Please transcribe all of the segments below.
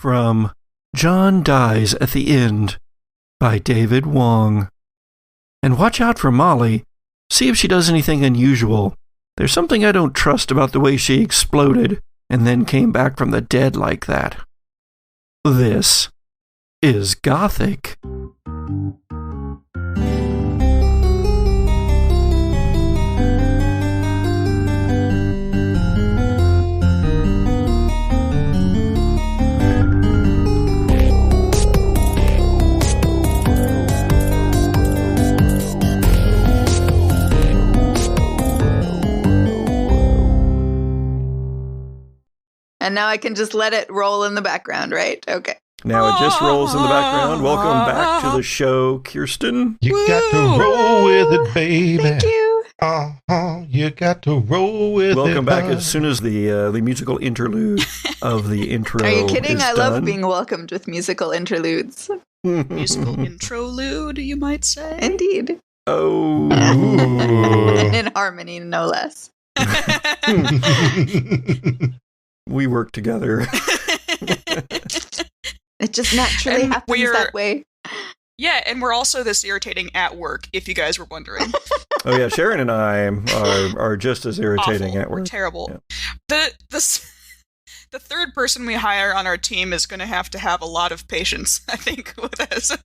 from John Dies at the End by David Wong. And watch out for Molly. See if she does anything unusual. There's something I don't trust about the way she exploded and then came back from the dead like that. This is Gothic. And now I can just let it roll in the background, right? Okay. Now it just rolls in the background. Welcome back to the show, Kirsten. You got to roll with it, baby. Thank you. You got to roll with it. Welcome back as soon as the musical interlude of the intro. Are you kidding? is I done. love being welcomed with musical interludes. Musical interlude, you might say. Indeed. Oh. In harmony, no less. We work together. It just naturally And happens that way. Yeah, and we're also this irritating at work, if you guys were wondering. Oh yeah, Sharon and I are just as irritating Awful. at work. We're terrible. Yeah. The third person we hire on our team is going to have a lot of patience, I think, with us.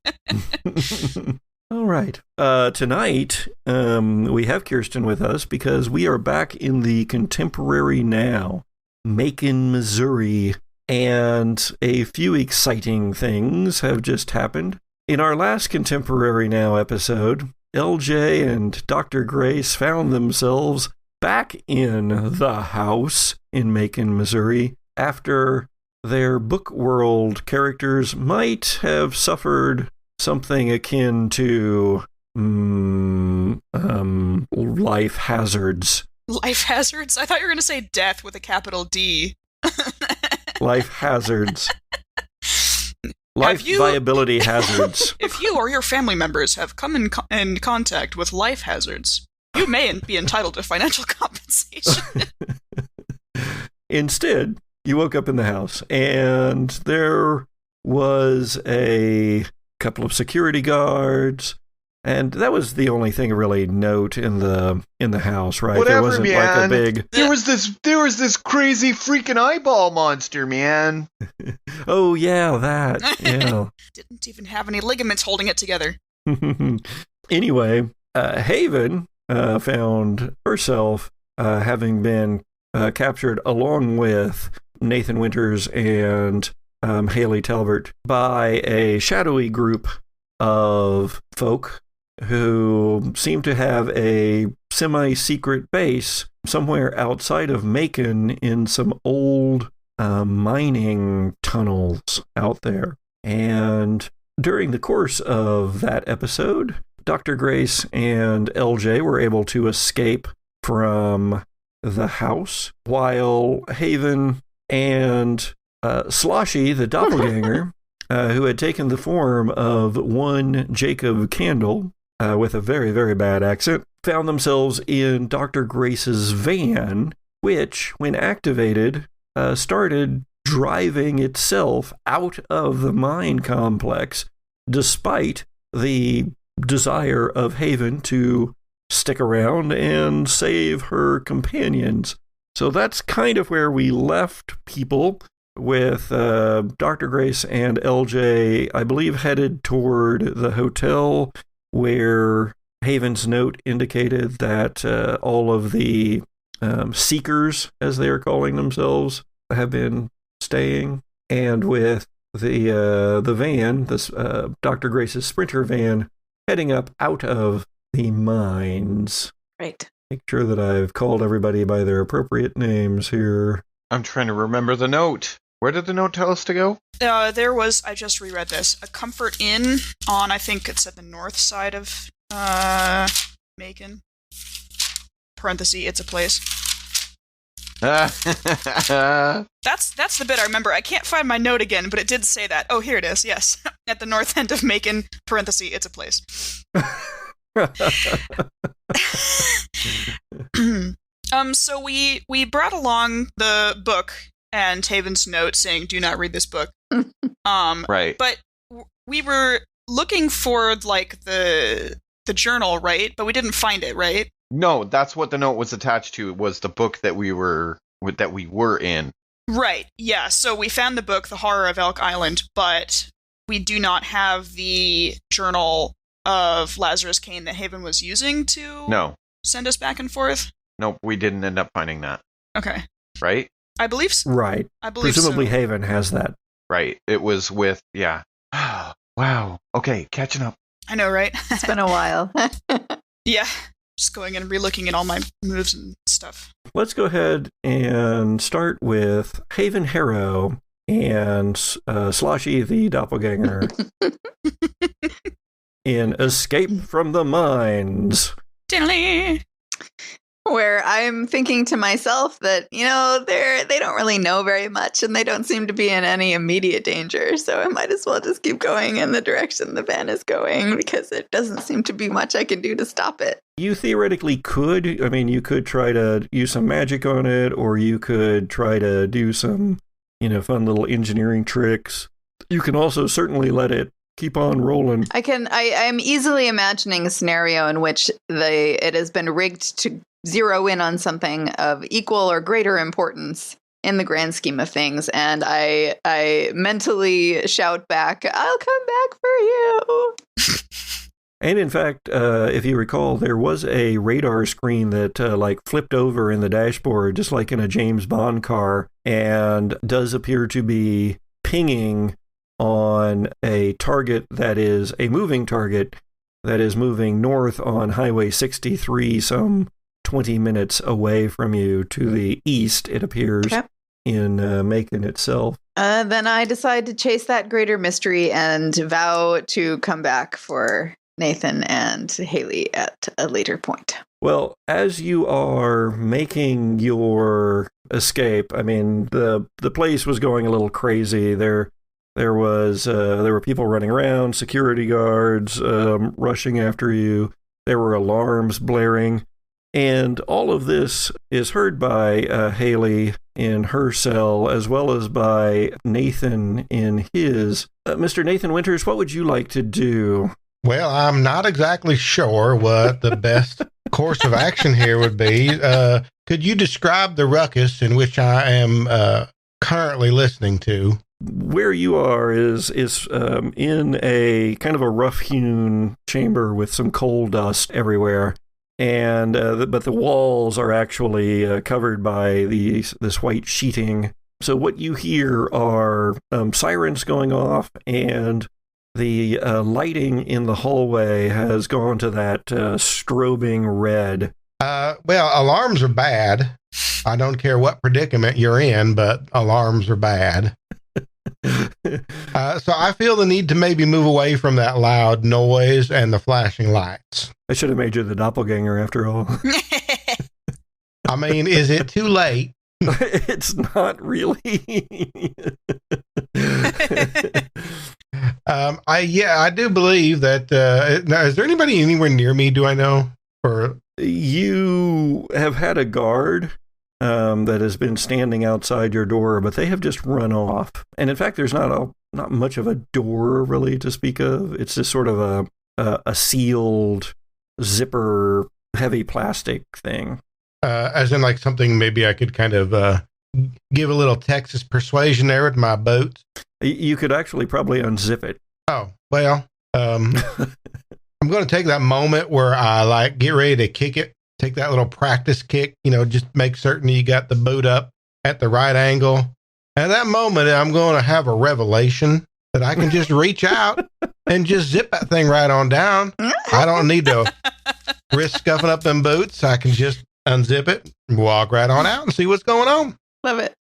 All right. Tonight, we have Kirsten with us because we are back in the contemporary now, Macon, Missouri, and a few exciting things have just happened. In our last Contemporary Now episode, LJ and Dr. Grace found themselves back in the house in Macon, Missouri, after their book world characters might have suffered something akin to life hazards. Life hazards? I thought you were going to say death with a capital D. Life hazards. Life viability hazards. If you or your family members have come in contact with life hazards, you may be entitled to financial compensation. Instead, you woke up in the house, and there was a couple of security guards, and that was the only thing of really note in the house, right? Whatever, there wasn't man. like a big. There was this crazy freaking eyeball monster, man. Oh yeah, that. Yeah. Didn't even have any ligaments holding it together. Anyway, Haven found herself having been captured along with Nathan Winters and Haley Talbert by a shadowy group of folk who seem to have a semi-secret base somewhere outside of Macon in some old mining tunnels out there. And during the course of that episode, Dr. Grace and LJ were able to escape from the house, while Haven and Sloshy, the doppelganger, who had taken the form of one Jacob Candle, with a very, very bad accent, found themselves in Dr. Grace's van, which, when activated, started driving itself out of the mine complex, despite the desire of Haven to stick around and save her companions. So that's kind of where we left people, with Dr. Grace and LJ, I believe, headed toward the hotel where Haven's note indicated that all of the seekers, as they are calling themselves, have been staying, and with the van, this Dr. Grace's Sprinter van, heading up out of the mines. Right. Make sure that I've called everybody by their appropriate names here. I'm trying to remember the note. Where did the note tell us to go? There was, I just reread this, a Comfort Inn on, I think it's at the north side of Macon. Parenthesis, it's a place. That's the bit I remember. I can't find my note again, but it did say that. Oh, here it is, yes. At the north end of Macon, parenthesis, it's a place. So we brought along the book and Haven's note saying, "Do not read this book." Right. But we were looking for like the journal, right? But we didn't find it, right? No, that's what the note was attached to. Was the book that we were in. Right. Yeah. So we found the book, The Horror of Elk Island, but we do not have the journal of Lazarus Kane that Haven was using to send us back and forth. Nope, we didn't end up finding that. Okay. Right? I believe so. Right. I believe Presumably so. Haven has that. Right. It was with, yeah. Wow. Okay, catching up. I know, right? It's been a while. Yeah. Just going and relooking at all my moves and stuff. Let's go ahead and start with Haven Harrow and Sloshy the Doppelganger in Escape from the Mines. Diddly. Where I'm thinking to myself that, they don't really know very much and they don't seem to be in any immediate danger. So I might as well just keep going in the direction the van is going because it doesn't seem to be much I can do to stop it. You theoretically could. I mean, you could try to use some magic on it, or you could try to do some, fun little engineering tricks. You can also certainly let it keep on rolling. I'm easily imagining a scenario in which it has been rigged to zero in on something of equal or greater importance in the grand scheme of things, and I mentally shout back, "I'll come back for you." And in fact, if you recall, there was a radar screen that flipped over in the dashboard, just like in a James Bond car, and does appear to be pinging on a target that is a moving target that is moving north on Highway 63, some 20 minutes away from you to the east, it appears, in Macon itself. Then I decide to chase that greater mystery and vow to come back for Nathan and Haley at a later point. Well, as you are making your escape, I mean, the place was going a little crazy. There were people running around, security guards rushing after you. There were alarms blaring. And all of this is heard by Haley in her cell, as well as by Nathan in his. Mr. Nathan Winters, what would you like to do? Well, I'm not exactly sure what the best course of action here would be. Could you describe the ruckus in which I am currently listening to? Where you are is in a kind of a rough-hewn chamber with some coal dust everywhere. And but the walls are actually covered by this white sheeting. So what you hear are sirens going off, and the lighting in the hallway has gone to that strobing red. Well, alarms are bad. I don't care what predicament you're in, but alarms are bad. So I feel the need to maybe move away from that loud noise and the flashing lights. I should have made you the doppelganger after all. I mean, is it too late? It's not really. I do believe that. Now, is there anybody anywhere near me? Do I know? Or you have had a guard that has been standing outside your door, but they have just run off. And in fact, there's not much of a door really to speak of. It's just sort of a sealed zipper, heavy plastic thing. As in like something maybe I could kind of give a little Texas persuasion there with my boots. You could actually probably unzip it. Oh, well, I'm going to take that moment where I get ready to kick it. Take that little practice kick, just make certain you got the boot up at the right angle. At that moment, I'm going to have a revelation that I can just reach out and just zip that thing right on down. I don't need to risk scuffing up them boots. I can just unzip it, walk right on out and see what's going on. Love it.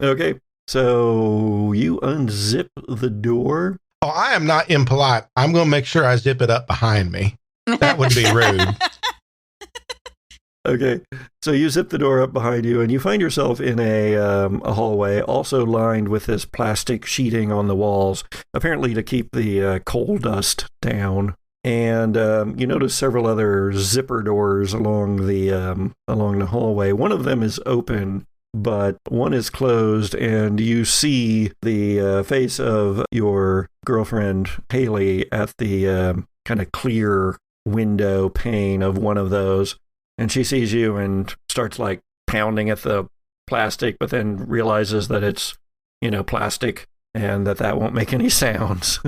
Okay, so you unzip the door. Oh, I am not impolite. I'm going to make sure I zip it up behind me. That would be rude. Okay, so you zip the door up behind you, and you find yourself in a hallway, also lined with this plastic sheeting on the walls, apparently to keep the coal dust down. And you notice several other zipper doors along the hallway. One of them is open, but one is closed, and you see the face of your girlfriend, Haley, at the kind of clear window pane of one of those. And she sees you and starts like pounding at the plastic, but then realizes that it's, plastic and that won't make any sounds.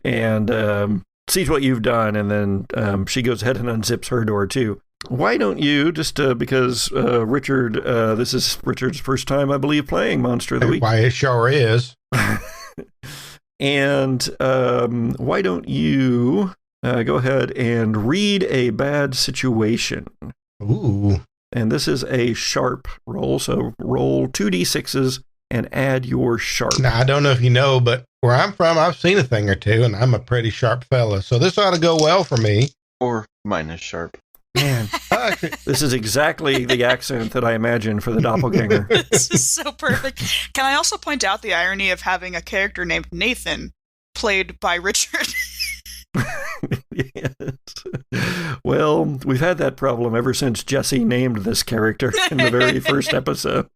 And sees what you've done, and then she goes ahead and unzips her door too. Why don't you, just because Richard, this is Richard's first time, I believe, playing Monster of the Week. Why, it sure is. And why don't you go ahead and read a bad situation? Ooh. And this is a sharp roll, so roll 2d6s and add your sharp. Now, I don't know if you know, but where I'm from, I've seen a thing or two, and I'm a pretty sharp fella, so this ought to go well for me. Or minus sharp. Man, this is exactly the accent that I imagined for the doppelganger. This is so perfect. Can I also point out the irony of having a character named Nathan played by Richard? Yes. Well, we've had that problem ever since Jesse named this character in the very first episode.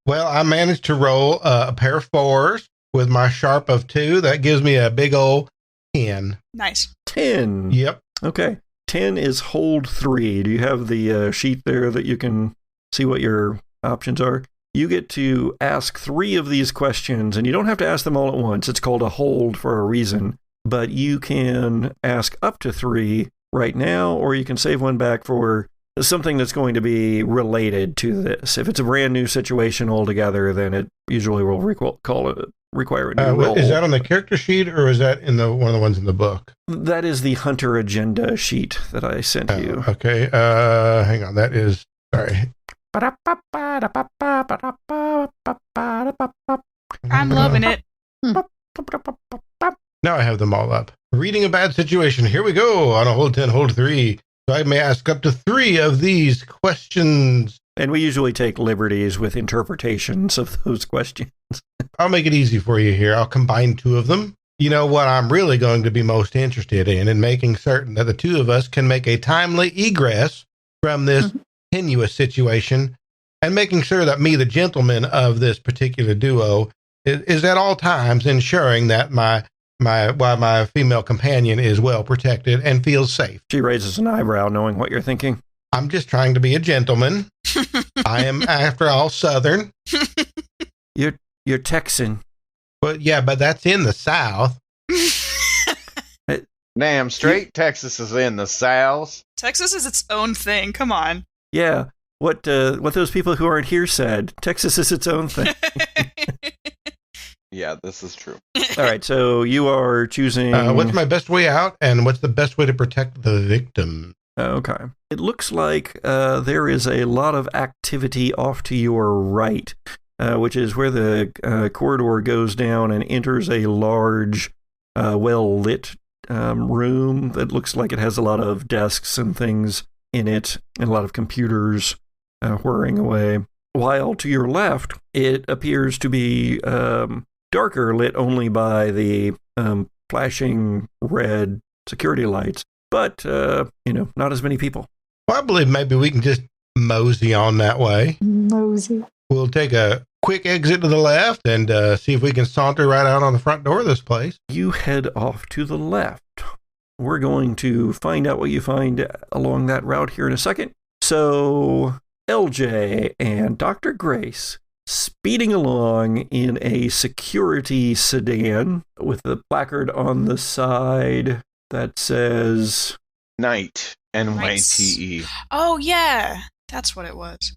Well, I managed to roll a pair of 4s with my sharp of 2. That gives me a big old 10. Nice. 10. Yep. Okay. 10 is hold 3. Do you have the sheet there that you can see what your options are? You get to ask 3 of these questions, and you don't have to ask them all at once. It's called a hold for a reason. But you can ask up to 3 right now, or you can save one back for something that's going to be related to this. If it's a brand new situation altogether, then it usually will require a new roll. Is that on the character sheet, or is that in one of the ones in the book? That is the Hunter Agenda sheet that I sent you. Okay. Hang on. That is... Sorry. I'm loving it. Now I have them all up. Reading a bad situation. Here we go. On a hold 10, hold 3. So I may ask up to 3 of these questions. And we usually take liberties with interpretations of those questions. I'll make it easy for you here. I'll combine 2 of them. You know what I'm really going to be most interested in making certain that the 2 of us can make a timely egress from this tenuous situation, and making sure that me, the gentleman of this particular duo, is at all times ensuring that my female companion is well protected and feels safe. She raises an eyebrow, knowing what you're thinking. I'm just trying to be a gentleman. I am, after all, Southern. You're Texan. But yeah, but that's in the South. Damn straight, Texas is in the South. Texas is its own thing. Come on. Yeah. What those people who aren't here said. Texas is its own thing. Yeah, this is true. All right, so you are choosing... what's my best way out, and what's the best way to protect the victim? Okay. It looks like there is a lot of activity off to your right, which is where the corridor goes down and enters a large, well-lit room that looks like it has a lot of desks and things in it, and a lot of computers whirring away. While to your left, it appears to be... darker, lit only by the flashing red security lights, but, not as many people. Well, I believe maybe we can just mosey on that way. Mosey. We'll take a quick exit to the left and see if we can saunter right out on the front door of this place. You head off to the left. We're going to find out what you find along that route here in a second. So, LJ and Dr. Grace speeding along in a security sedan with the placard on the side that says... Night, NYTE. Oh, yeah. That's what it was.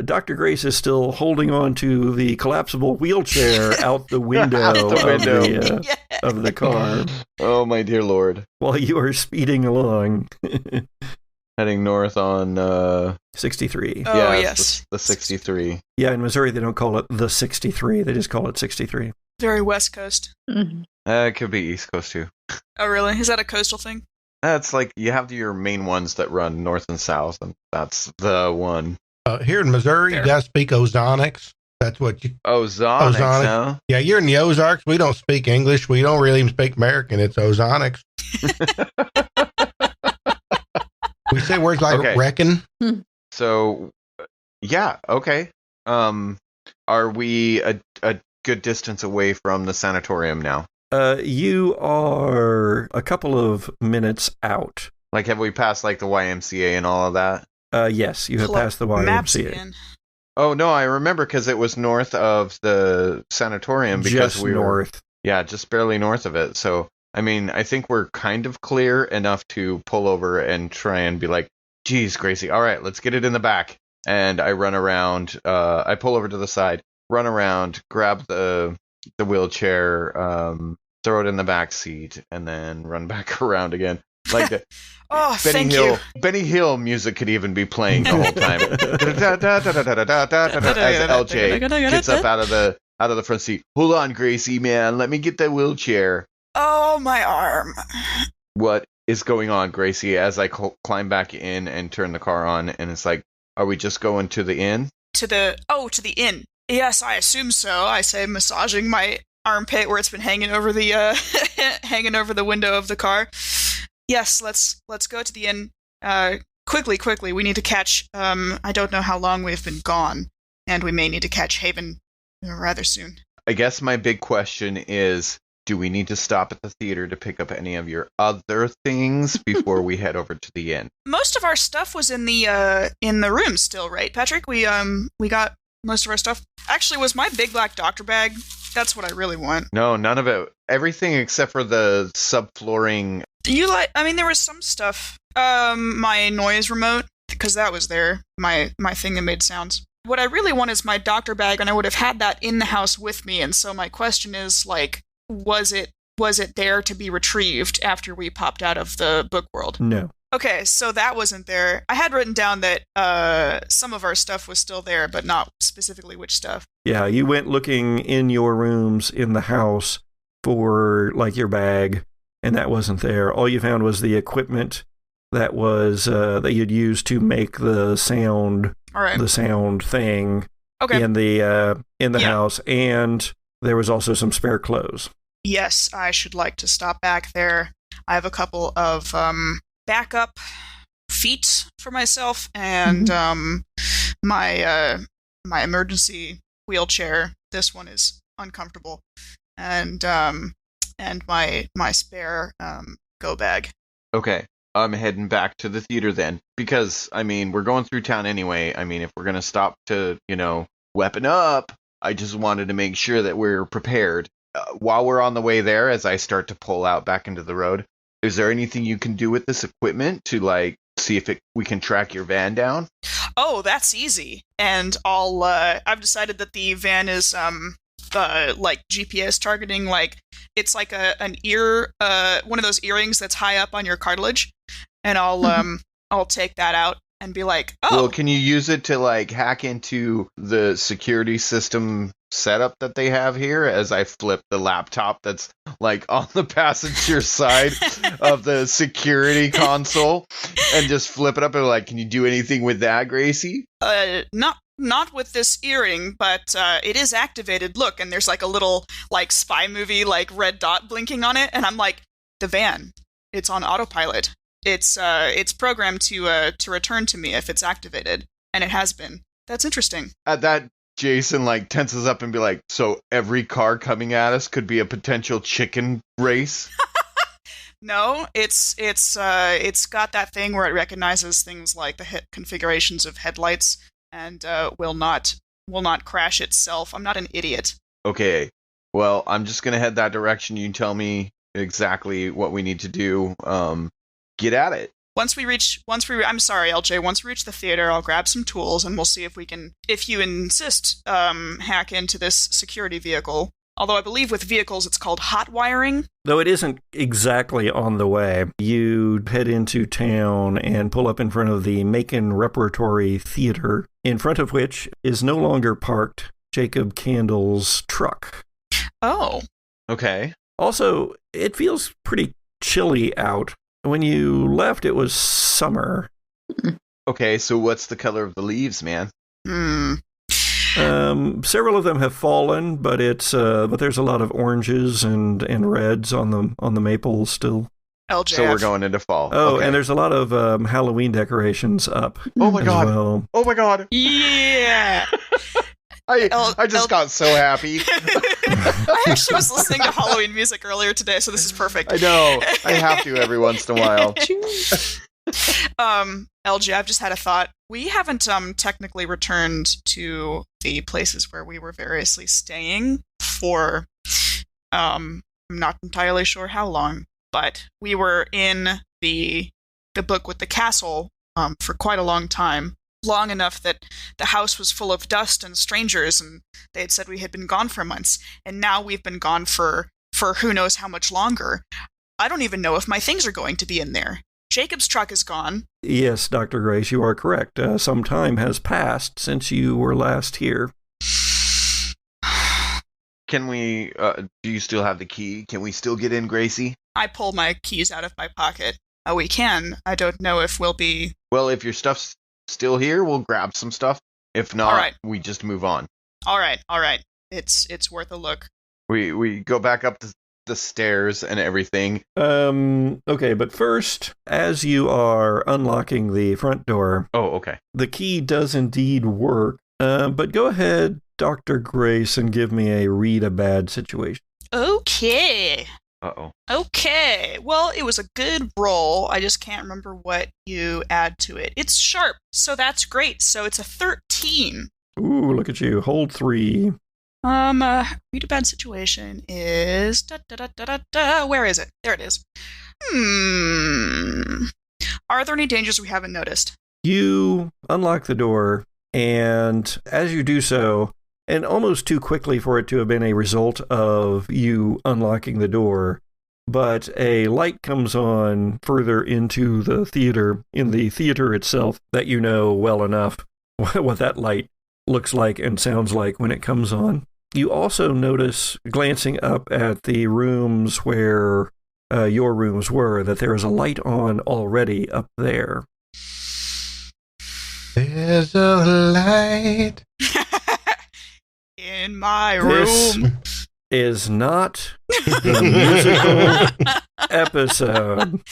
Dr. Grace is still holding on to the collapsible wheelchair out the window, of the car. Oh, my dear Lord. While you are speeding along. Heading north on 63. Oh, yeah, yes. The 63. Yeah, in Missouri, they don't call it the 63. They just call it 63. Very West Coast. Mm-hmm. It could be East Coast, too. Oh, really? Is that a coastal thing? It's like you have your main ones that run north and south, and that's the one. Here in Missouri, Fair. you got to speak Ozonics. That's what you... Ozonics, huh? Yeah, you're in the Ozarks. We don't speak English. We don't really even speak American. It's Ozonics. We say words like Okay. reckon. So Yeah, okay. Are we a good distance away from the sanatorium now? You are a couple of minutes out. Like, have we passed, like, the YMCA and all of that? Yes, you have Pull up passed the maps YMCA. again. Oh, no, I remember because it was north of the sanatorium because Just we were... north. Yeah, just barely north of it. So, I mean, I think we're kind of clear enough to pull over and try and be like, geez, Gracie, all right, let's get it in the back. And I run around, I pull over to the side, run around, grab the wheelchair, throw it in the back seat, and then run back around again. Like the Oh, thank Hill, you. Benny Hill music could even be playing the whole time. As LJ gets up out of the front seat. Hold on, Gracie, man. Let me get that wheelchair. Oh, my arm. What is going on, Gracie? As I climb back in and turn the car on, and it's like, are we just going to the inn? To the inn. Yes, I assume so. I say, massaging my armpit where it's been hanging over the hanging over the window of the car. Yes, let's go to the inn. Quickly. We need to catch. I don't know how long we've been gone, and we may need to catch Haven rather soon. I guess my big question is, do we need to stop at the theater to pick up any of your other things before we head over to the inn? Most of our stuff was in the room still, right, Patrick? We got most of our stuff. Actually, was my big black doctor bag. That's what I really want. No, none of it. Everything except for the subflooring. There was some stuff. My noise remote, because that was there. My thing that made sounds. What I really want is my doctor bag, and I would have had that in the house with me. And so my question is, like, was it there to be retrieved after we popped out of the book world? No. Okay, so that wasn't there. I had written down that some of our stuff was still there, but not specifically which stuff. Yeah, you went looking in your rooms in the house for, like, your bag, and that wasn't there. All you found was the equipment that was that you'd used to make the sound, All right. the sound thing Okay. in the house, and there was also some spare clothes. Yes, I should like to stop back there. I have a couple of backup feet for myself, and my emergency wheelchair. This one is uncomfortable, and my spare go bag. Okay, I'm heading back to the theater then, because, I mean, we're going through town anyway. I mean, if we're going to stop to, weapon up, I just wanted to make sure that we're prepared. While we're on the way there, as I start to pull out back into the road, is there anything you can do with this equipment to, like, see if we can track your van down? Oh, that's easy. And I've decided that the van is like GPS targeting, like it's like an ear, one of those earrings that's high up on your cartilage, and I'll take that out and be like, oh. Well, can you use it to, like, hack into the security system setup that they have here as I flip the laptop that's, like, on the passenger side of the security console and just flip it up and, like, can you do anything with that, Gracie? Not with this earring, but it is activated. Look, and there's like a little like spy movie like red dot blinking on it, and I'm like, the van, it's on autopilot. It's programmed to return to me if it's activated, and it has been. That's interesting. At that, Jason, like, tenses up and be like, so every car coming at us could be a potential chicken race? No, it's got that thing where it recognizes things like the configurations of headlights and will not crash itself. I'm not an idiot. Okay, well, I'm just gonna head that direction. You tell me exactly what we need to do. Get at it. I'm sorry, LJ, once we reach the theater, I'll grab some tools and we'll see if we can, if you insist, hack into this security vehicle. Although I believe with vehicles it's called hot wiring. Though it isn't exactly on the way. You head into town and pull up in front of the Macon Repertory Theater, in front of which is no longer parked Jacob Candle's truck. Oh. Okay. Also, it feels pretty chilly out. When you left, it was summer. Okay, so what's the color of the leaves, man? Several of them have fallen, but there's a lot of oranges and reds on the maples still. LJF. So we're going into fall. Oh, Okay. and there's a lot of Halloween decorations up. Oh my as god. well. Oh my god. Yeah. I just got so happy. I actually was listening to Halloween music earlier today, so this is perfect. I know. I have to every once in a while. LG, I've just had a thought. We haven't technically returned to the places where we were variously staying for I'm not entirely sure how long, but we were in the book with the castle for quite a long time. Long enough that the house was full of dust and strangers, and they had said we had been gone for months, and now we've been gone for who knows how much longer. I don't even know if my things are going to be in there. Jacob's truck is gone. Yes, Dr. Grace, you are correct. Some time has passed since you were last here. Can we, do you still have the key? Can we still get in, Gracie? I pull my keys out of my pocket. Oh, we can. I don't know if we'll be... Well, if your stuff's still here, we'll grab some stuff. If not, All right. we just move on. All right. It's worth a look. We go back up the stairs and everything. Okay, but first, as you are unlocking the front door, Oh, okay. the key does indeed work. But go ahead, Dr. Grace, and give me a read a bad situation. Okay. Uh-oh. Okay. Well, it was a good roll. I just can't remember what you add to it. It's sharp, so that's great. So it's a 13. Ooh, look at you. Hold 3. Read a bad situation is where is it? There it is. Are there any dangers we haven't noticed? You unlock the door, and as you do so, and almost too quickly for it to have been a result of you unlocking the door, but a light comes on further into the theater, in the theater itself, that you know well enough what that light looks like and sounds like when it comes on. You also notice, glancing up at the rooms where your rooms were, that there is a light on already up there. There's a light in my This room. is not the musical episode,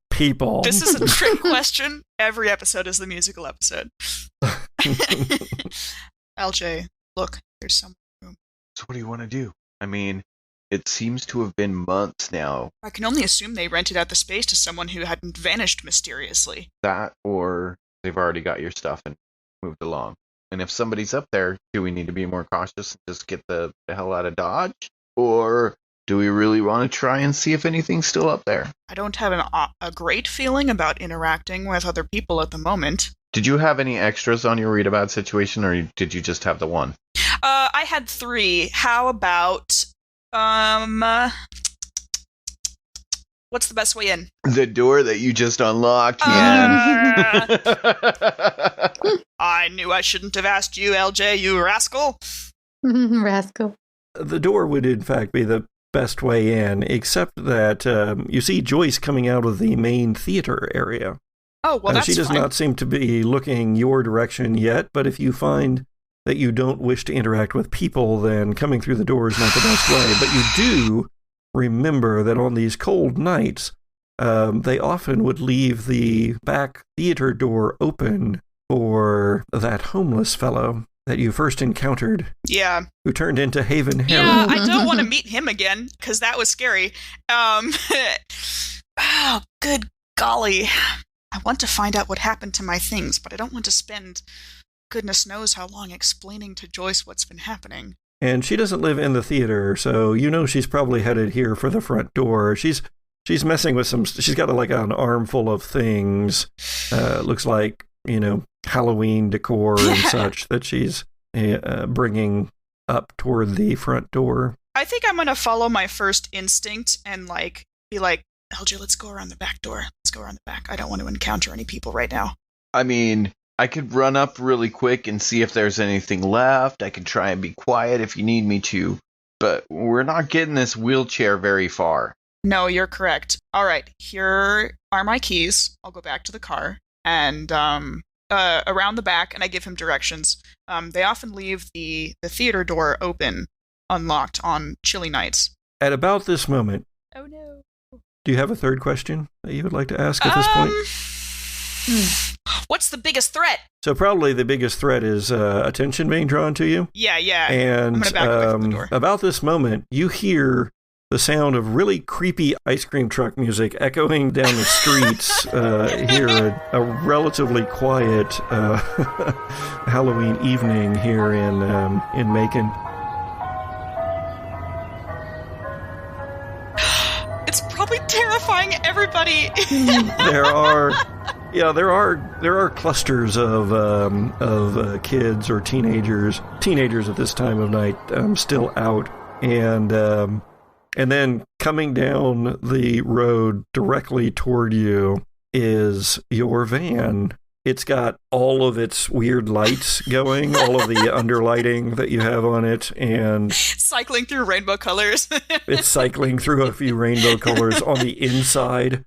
people. This is a trick question. Every episode is the musical episode. LJ, look, there's some room. So what do you want to do? I mean, it seems to have been months now. I can only assume they rented out the space to someone who hadn't vanished mysteriously. That, or they've already got your stuff and moved along. And if somebody's up there, do we need to be more cautious and just get the hell out of Dodge? Or do we really want to try and see if anything's still up there? I don't have a great feeling about interacting with other people at the moment. Did you have any extras on your read about situation, or did you just have the one? I had 3. How about, what's the best way in? The door that you just unlocked, man. I knew I shouldn't have asked you, LJ, you rascal. Rascal. The door would, in fact, be the best way in, except that you see Joyce coming out of the main theater area. Oh, well, that's she does fine. not seem to be looking your direction yet, but if you find that you don't wish to interact with people, then coming through the door is not the best way. But you do remember that on these cold nights, they often would leave the back theater door open for that homeless fellow that you first encountered, Yeah. who turned into Haven Harrow. Yeah, I don't want to meet him again, because that was scary. Oh, good golly. I want to find out what happened to my things, but I don't want to spend goodness knows how long explaining to Joyce what's been happening. And she doesn't live in the theater, so you know she's probably headed here for the front door. She's messing with she's got like an armful of things. Looks like, Halloween decor and such that she's bringing up toward the front door. I think I'm going to follow my first instinct and be like, LJ, let's go around the back door. Let's go around the back. I don't want to encounter any people right now. I mean, I could run up really quick and see if there's anything left. I could try and be quiet if you need me to. But we're not getting this wheelchair very far. No, you're correct. All right, here are my keys. I'll go back to the car and around the back, and I give him directions. They often leave the theater door open, unlocked on chilly nights. At about this moment, Oh no. Do you have a third question that you would like to ask at this point? What's the biggest threat? So probably the biggest threat is attention being drawn to you. Yeah. And I'm gonna back away from the door. About this moment, you hear the sound of really creepy ice cream truck music echoing down the streets here at a relatively quiet Halloween evening here in Macon. It's probably terrifying everybody. There are clusters of kids or teenagers at this time of night still out, and then coming down the road directly toward you is your van. It's got all of its weird lights going, all of the underlighting that you have on it, and cycling through rainbow colors. It's cycling through a few rainbow colors on the inside,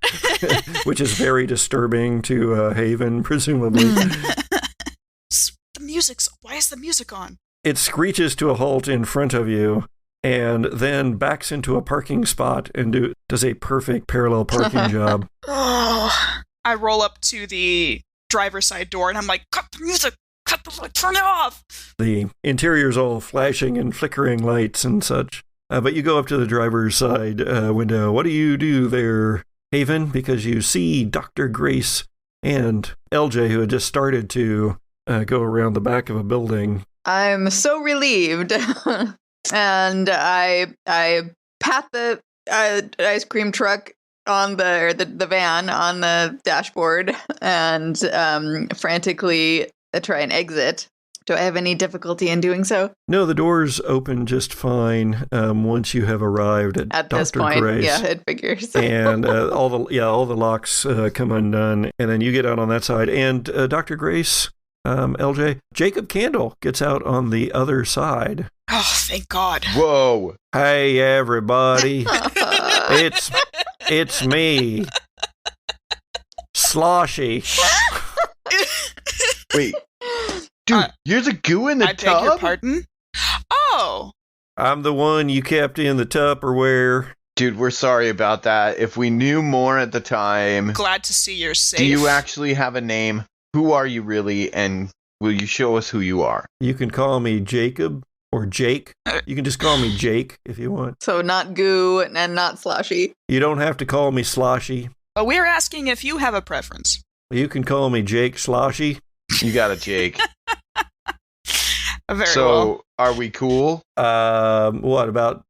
which is very disturbing to Haven, presumably. Why is the music on? It screeches to a halt in front of you, and then backs into a parking spot and does a perfect parallel parking job. Oh, I roll up to the driver's side door and I'm like, cut the music, turn it off. The interior's all flashing and flickering lights and such. But you go up to the driver's side window. What do you do there, Haven? Because you see Dr. Grace and LJ, who had just started to go around the back of a building. I'm so relieved. And I pat the ice cream truck on the van on the dashboard and frantically try and exit. Do I have any difficulty in doing so? No, the doors open just fine once you have arrived at Dr. this point. Grace. Yeah, it figures. And all the locks come undone, and then you get out on that side. And Dr. Grace, LJ, Jacob Candle gets out on the other side. Oh, thank God. Whoa. Hey, everybody. It's me. Sloshy. Wait. Dude, you're the goo in the I tub? beg your pardon? Oh. I'm the one you kept in the Tupperware. Dude, we're sorry about that. If we knew more at the time... Glad to see you're safe. Do you actually have a name? Who are you really? And will you show us who you are? You can call me Jacob or Jake. You can just call me Jake if you want. So not goo and not sloshy. You don't have to call me Sloshy. But we're asking if you have a preference. You can call me Jake Sloshy. You got it, Jake. Very So, well. are we cool? What about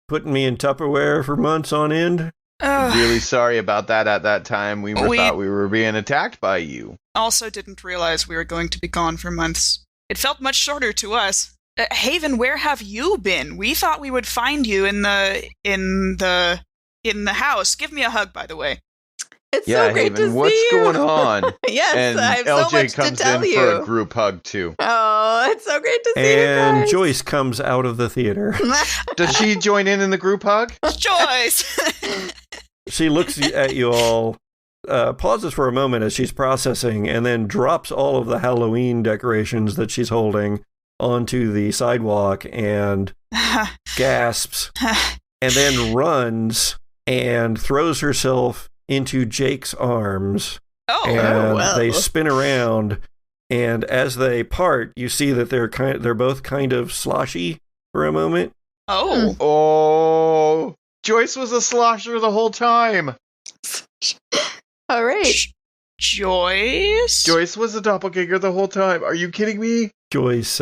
putting me in Tupperware for months on end? Really sorry about that at that time. We thought we were being attacked by you. Also didn't realize we were going to be gone for months. It felt much shorter to us. Haven, where have you been? We thought we would find you in the house. Give me a hug, by the way. It's Yeah, so great Haven, to what's see you. going on? Yes, And I have LJ so much comes to tell in you. for a group hug, too. Oh, it's so great to see you And guys. Joyce comes out of the theater. Does she join in the group hug? Joyce! She looks at you all, pauses for a moment as she's processing, and then drops all of the Halloween decorations that she's holding onto the sidewalk and gasps, and then runs and throws herself into Jake's arms. And they spin around, and as they part, you see that they're both kind of sloshy for a moment. Oh. Oh, Joyce was a slosher the whole time. All right. Joyce? Joyce was a doppelganger the whole time. Are you kidding me? Joyce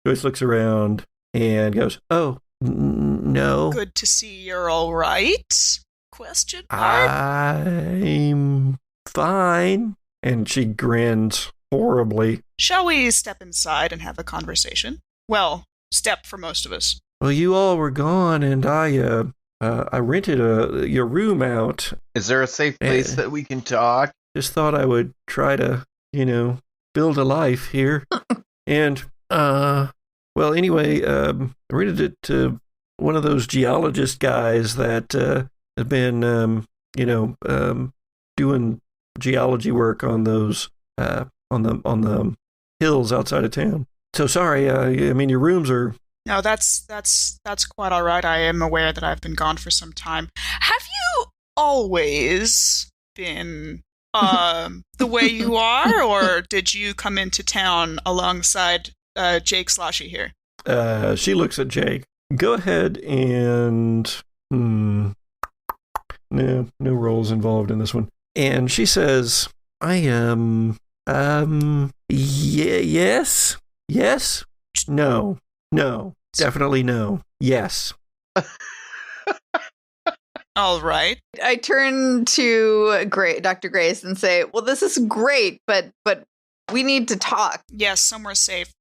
looks around and goes, "Oh, no. Good to see you're all right? Question mark? I'm fine." And she grins horribly. Shall we step inside and have a conversation? Well, step for most of us. Well, you all were gone, and I rented your room out. Is there a safe place that we can talk? Just thought I would try to, build a life here. And, well, anyway, I rented it to one of those geologist guys that have been, doing geology work on those, on the hills outside of town. So sorry, your rooms are... No, that's quite all right. I am aware that I've been gone for some time. always been the way you are, or did you come into town alongside Jake Sloshy here? She looks at Jake. Go ahead and... No roles involved in this one. And she says, I am... yes? Yes? No. Definitely no. Yes. All right. I turn to Dr. Grace and say, well, this is great, but we need to talk. Yes, somewhere safe.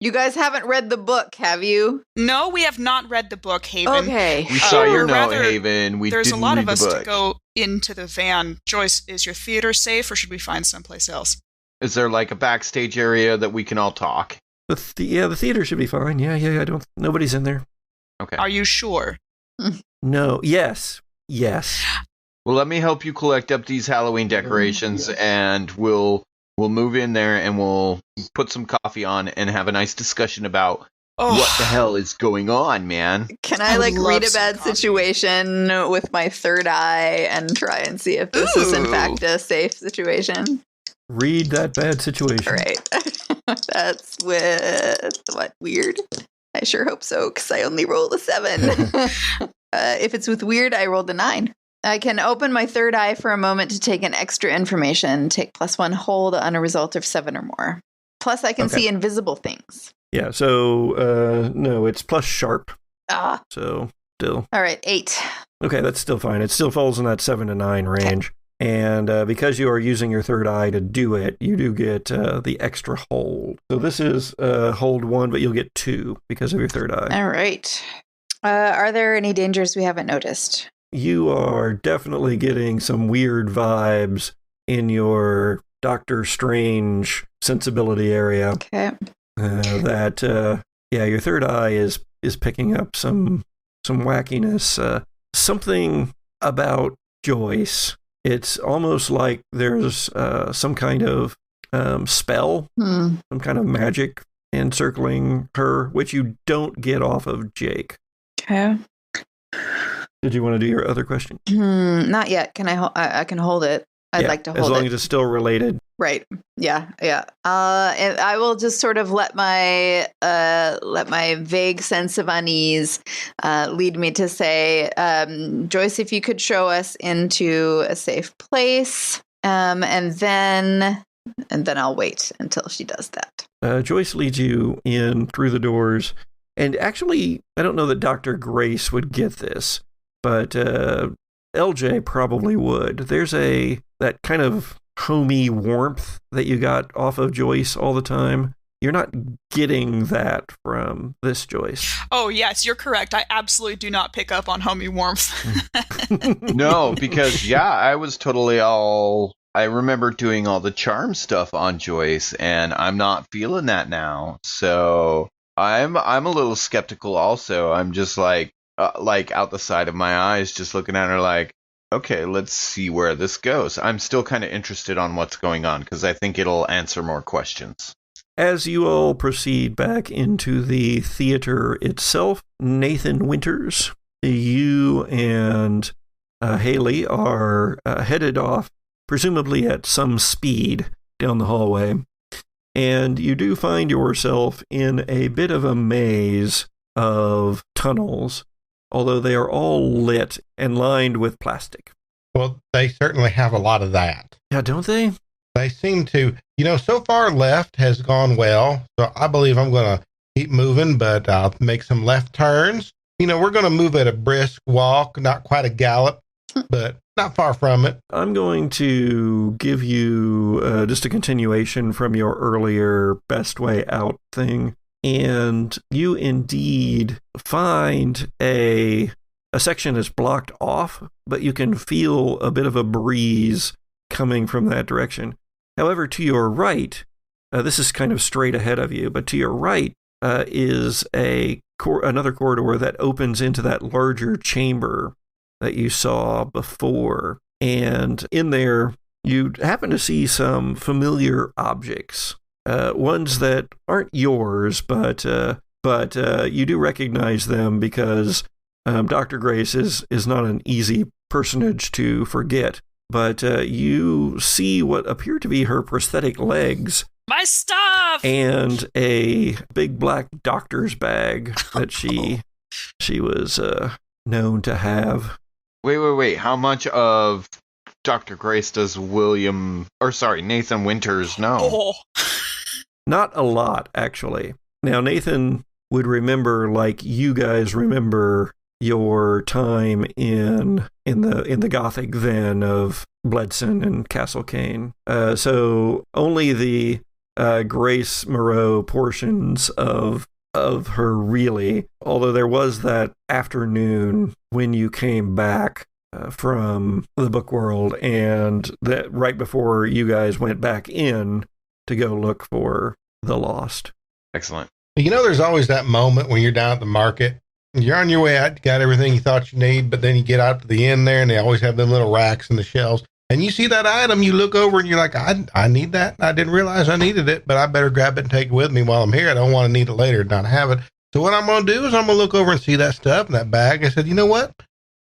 You guys haven't read the book, have you? No, we have not read the book, Haven. Okay. We saw your note, rather, Haven. There's a lot of us book. to go into the van. Joyce, is your theater safe, or should we find someplace else? Is there like a backstage area that we can all talk? The theater should be fine. Yeah. Nobody's in there. Okay. Are you sure? No. Yes. Well, let me help you collect up these Halloween decorations, and we'll move in there and we'll put some coffee on and have a nice discussion about what the hell is going on, man. Can I read a bad situation with my third eye and try and see if this is in fact a safe situation? Read that bad situation. All right. That's with what? Weird? I sure hope so, because I only rolled a 7. If it's with weird, I rolled a 9. I can open my third eye for a moment to take in extra information. Take +1 hold on a result of 7 or more. Plus, I can see invisible things. Yeah, so, no, it's plus sharp. So, still. All right, 8. Okay, that's still fine. It still falls in that 7 to 9 range. Okay. And because you are using your third eye to do it, you do get the extra hold. So this is hold 1, but you'll get 2 because of your third eye. All right. Are there any dangers we haven't noticed? You are definitely getting some weird vibes in your Doctor Strange sensibility area. Okay. Your third eye is picking up some wackiness. Something about Joyce. It's almost like there's some kind of spell, some kind of magic encircling her, which you don't get off of Jake. Okay. Did you want to do your other question? Not yet. Can I can hold it. I'd like to hold it. As long as it's still related. Right. Yeah. And I will just sort of let my vague sense of unease lead me to say, Joyce, if you could show us into a safe place, and then I'll wait until she does that. Joyce leads you in through the doors, and actually, I don't know that Dr. Grace would get this, but LJ probably would. There's that kind of homey warmth that you got off of Joyce all the time. You're not getting that from this Joyce. Oh, yes, you're correct. I absolutely do not pick up on homey warmth. No, because, I was totally I remember doing all the charm stuff on Joyce, and I'm not feeling that now. So I'm a little skeptical also. I'm just like out the side of my eyes, just looking at her like, okay, let's see where this goes. I'm still kind of interested on what's going on because I think it'll answer more questions. As you all proceed back into the theater itself, Nathan Winters, you and Haley are headed off, presumably at some speed, down the hallway. And you do find yourself in a bit of a maze of tunnels, although they are all lit and lined with plastic. Well, they certainly have a lot of that. Yeah, don't they? They seem to, so far left has gone well. So I believe I'm going to keep moving, but I'll make some left turns. We're going to move at a brisk walk, not quite a gallop, but not far from it. I'm going to give you just a continuation from your earlier best way out thing. And you indeed find a section that's blocked off, but you can feel a bit of a breeze coming from that direction. However, to your right, this is kind of straight ahead of you, but to your right is another corridor that opens into that larger chamber that you saw before. And in there, you happen to see some familiar objects. Ones that aren't yours, but you do recognize them because Dr. Grace is not an easy personage to forget. But you see what appear to be her prosthetic legs. My stuff! And a big black doctor's bag that she was known to have. Wait. How much of Dr. Grace does Nathan Winters know? Oh. Not a lot, actually. Now, Nathan would remember, like you guys remember your time in the Gothic then of Bledson and Castle Kane. So only the Grace Moreau portions of her, really. Although there was that afternoon when you came back from the book world, and that right before you guys went back in to go look for the lost. Excellent. There's always that moment when you're down at the market. You're on your way out, you got everything you thought you need, but then you get out to the end there, and they always have them little racks in the shelves. And you see that item, you look over, and you're like, I need that. I didn't realize I needed it, but I better grab it and take it with me while I'm here. I don't want to need it later and not have it. So what I'm going to do is I'm going to look over and see that stuff in that bag. I said, you know what?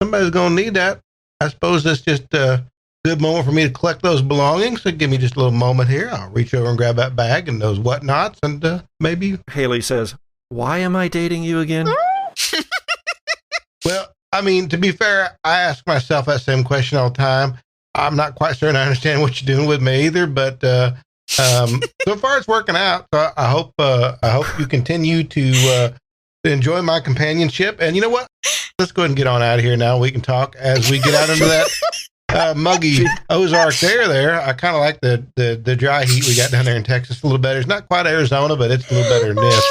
Somebody's going to need that. I suppose that's just a good moment for me to collect those belongings. So give me just a little moment here. I'll reach over and grab that bag and those whatnots, and maybe... Haley says, why am I dating you again? Well, I mean, to be fair, I ask myself that same question all the time. I'm not quite certain I understand what you're doing with me either, but so far it's working out. So I hope you continue to enjoy my companionship. And you know what? Let's go ahead and get on out of here now. We can talk as we get out into that muggy Ozark there. I kind of like the dry heat we got down there in Texas a little better. It's not quite Arizona, but it's a little better than this.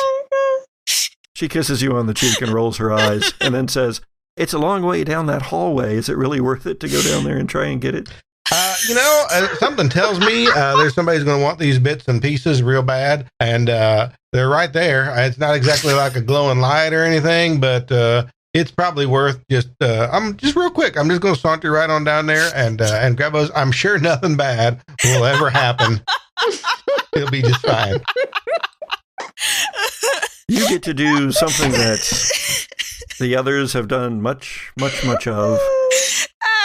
She kisses you on the cheek and rolls her eyes and then says, it's a long way down that hallway. Is it really worth it to go down there and try and get it? Something tells me there's somebody's going to want these bits and pieces real bad. And they're right there. It's not exactly like a glowing light or anything, but it's probably worth I'm just real quick. I'm just going to saunter right on down there and grab those. I'm sure nothing bad will ever happen. It'll be just fine. You get to do something that the others have done much of.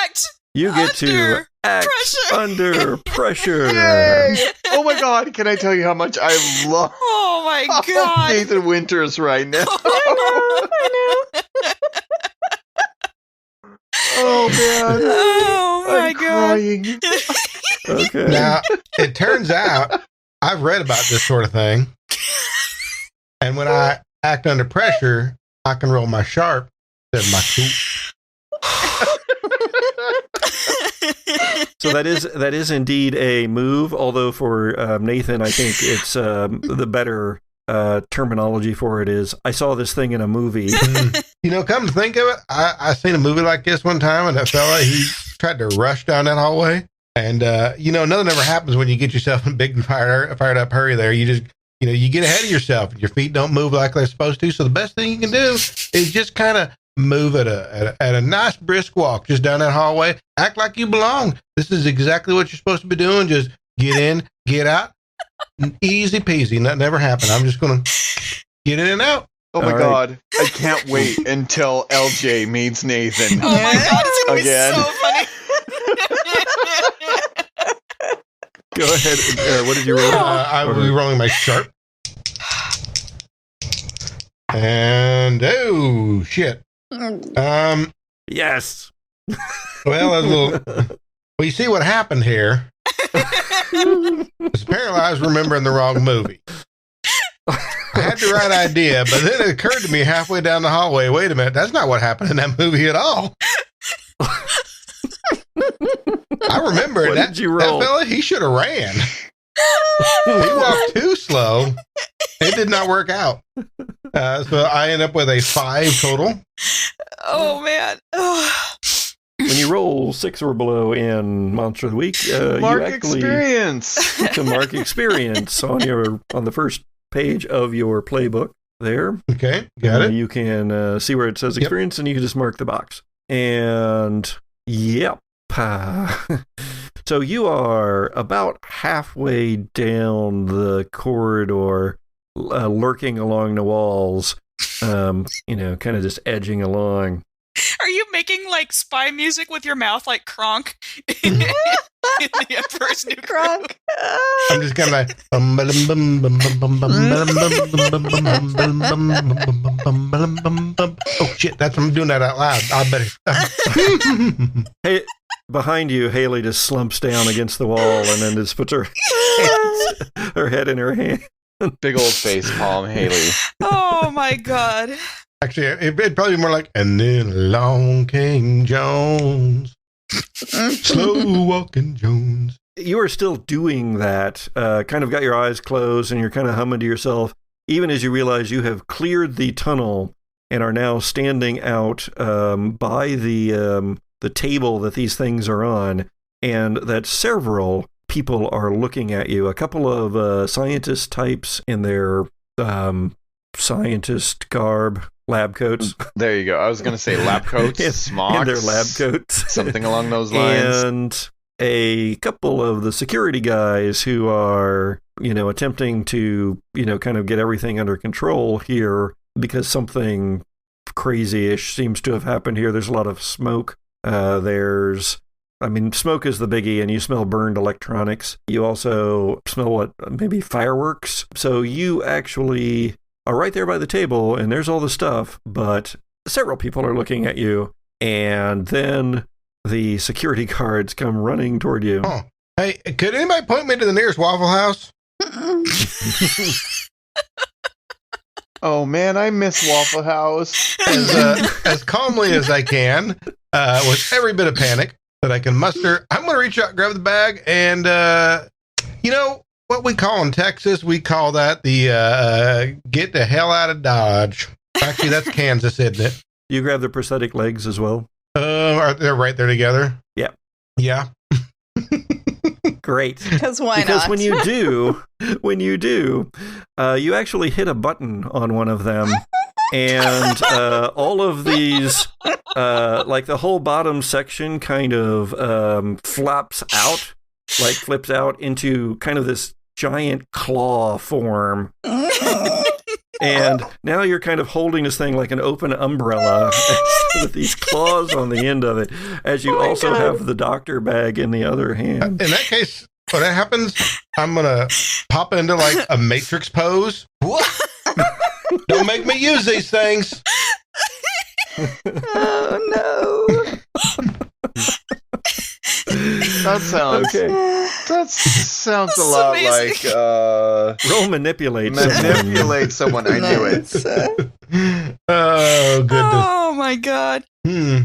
Act. You get to act pressure. under pressure. Yay! Oh my God! Can I tell you how much I love Oh my God. Nathan Winters right now? I know. Oh man! Oh my I'm God. crying. Okay. Now, it turns out I've read about this sort of thing. And when I act under pressure, I can roll my sharp instead of my cool. So that is indeed a move, although for Nathan, I think it's the better terminology for it is, I saw this thing in a movie. Come to think of it, I seen a movie like this one time, and that fella, he tried to rush down that hallway. And, nothing ever happens when you get yourself in a big fired up hurry there. You just, you get ahead of yourself. Your feet don't move like they're supposed to. So the best thing you can do is just kind of move at a nice brisk walk just down that hallway. Act like you belong. This is exactly what you're supposed to be doing. Just get in, get out. Easy peasy. Nothing ever happened. I'm just going to get in and out. Oh my All God! right. I can't wait until LJ meets Nathan. Oh my God, it's going to Again. be so funny. Go ahead. What did you roll? I will be rolling my sharp. And, oh, shit. Yes. Well, you see what happened here. Apparently I was remembering the wrong movie. I had the right idea, but then it occurred to me halfway down the hallway, wait a minute, that's not what happened in that movie at all. I remember What that, did you roll? that fella, he should have ran. He walked too slow. It did not work out. So I end up with a 5 total. Oh man. When you roll 6 or below in Monster of the Week, Mark you actually experience. can mark experience on the first page of your playbook there. Okay, got it. You can see where it says experience, and you can just mark the box. And yep. So you are about halfway down the corridor, lurking along the walls, kind of just edging along. Are you making like spy music with your mouth, like Kronk in the Emperor's New Groove? Kronk. I'm just kind of like. Oh shit! I'm doing that out loud. I better. Hey, behind you, Haley just slumps down against the wall and then just puts her head in her hand. Big old face palm, Haley. Oh my god. Actually, it'd probably be more like, and then along came Jones, slow walking Jones. You are still doing that, kind of got your eyes closed and you're kind of humming to yourself, even as you realize you have cleared the tunnel and are now standing out by the table that these things are on, and that several people are looking at you. A couple of scientist types in their scientist garb, lab coats. There you go. I was going to say lab coats, smocks. In their lab coats. Something along those lines. And a couple of the security guys who are, attempting to, kind of get everything under control here because something crazy-ish seems to have happened here. There's a lot of smoke. Smoke is the biggie, and you smell burned electronics. You also smell maybe fireworks. So you actually are right there by the table, and there's all the stuff, but several people are looking at you, and then the security guards come running toward you. Oh. Hey, could anybody point me to the nearest Waffle House? Oh man, I miss Waffle House. As calmly as I can, with every bit of panic that I can muster, I'm going to reach out, grab the bag, and what we call in Texas, we call that the get the hell out of Dodge. Actually, that's Kansas, isn't it? You grab the prosthetic legs as well? They're right there together? Yeah. Yeah. Great. Because why not? Because when you do, you actually hit a button on one of them, and all of these, like the whole bottom section kind of flips out into kind of this giant claw form. And now you're kind of holding this thing like an open umbrella with these claws on the end of it, as you also have the doctor bag in the other hand. In that case, when that happens, I'm going to pop into like a Matrix pose. Don't make me use these things. Oh, no. That sounds a lot amazing. like Roll manipulate. Manipulate someone. I knew it. Oh, goodness. Oh my god. Yeah,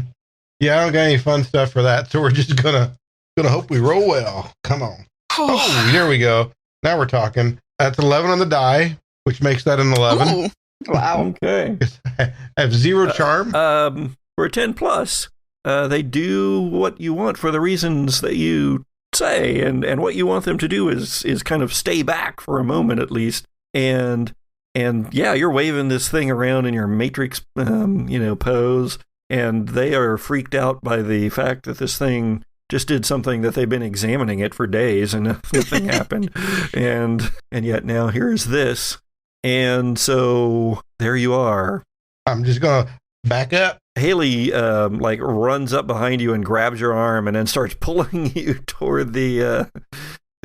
I don't got any fun stuff for that, so we're just gonna hope we roll well. Come on. Oh, there we go. Now we're talking. That's 11 on the die, which makes that an 11. Ooh. Wow. Okay. I have 0 charm. For a 10 plus, they do what you want for the reasons that you say, and what you want them to do is kind of stay back for a moment at least, and yeah, you're waving this thing around in your Matrix, pose, and they are freaked out by the fact that this thing just did something that they've been examining it for days and nothing happened, and yet now here's this, and so there you are. I'm just gonna back up. Haley runs up behind you and grabs your arm and then starts pulling you toward the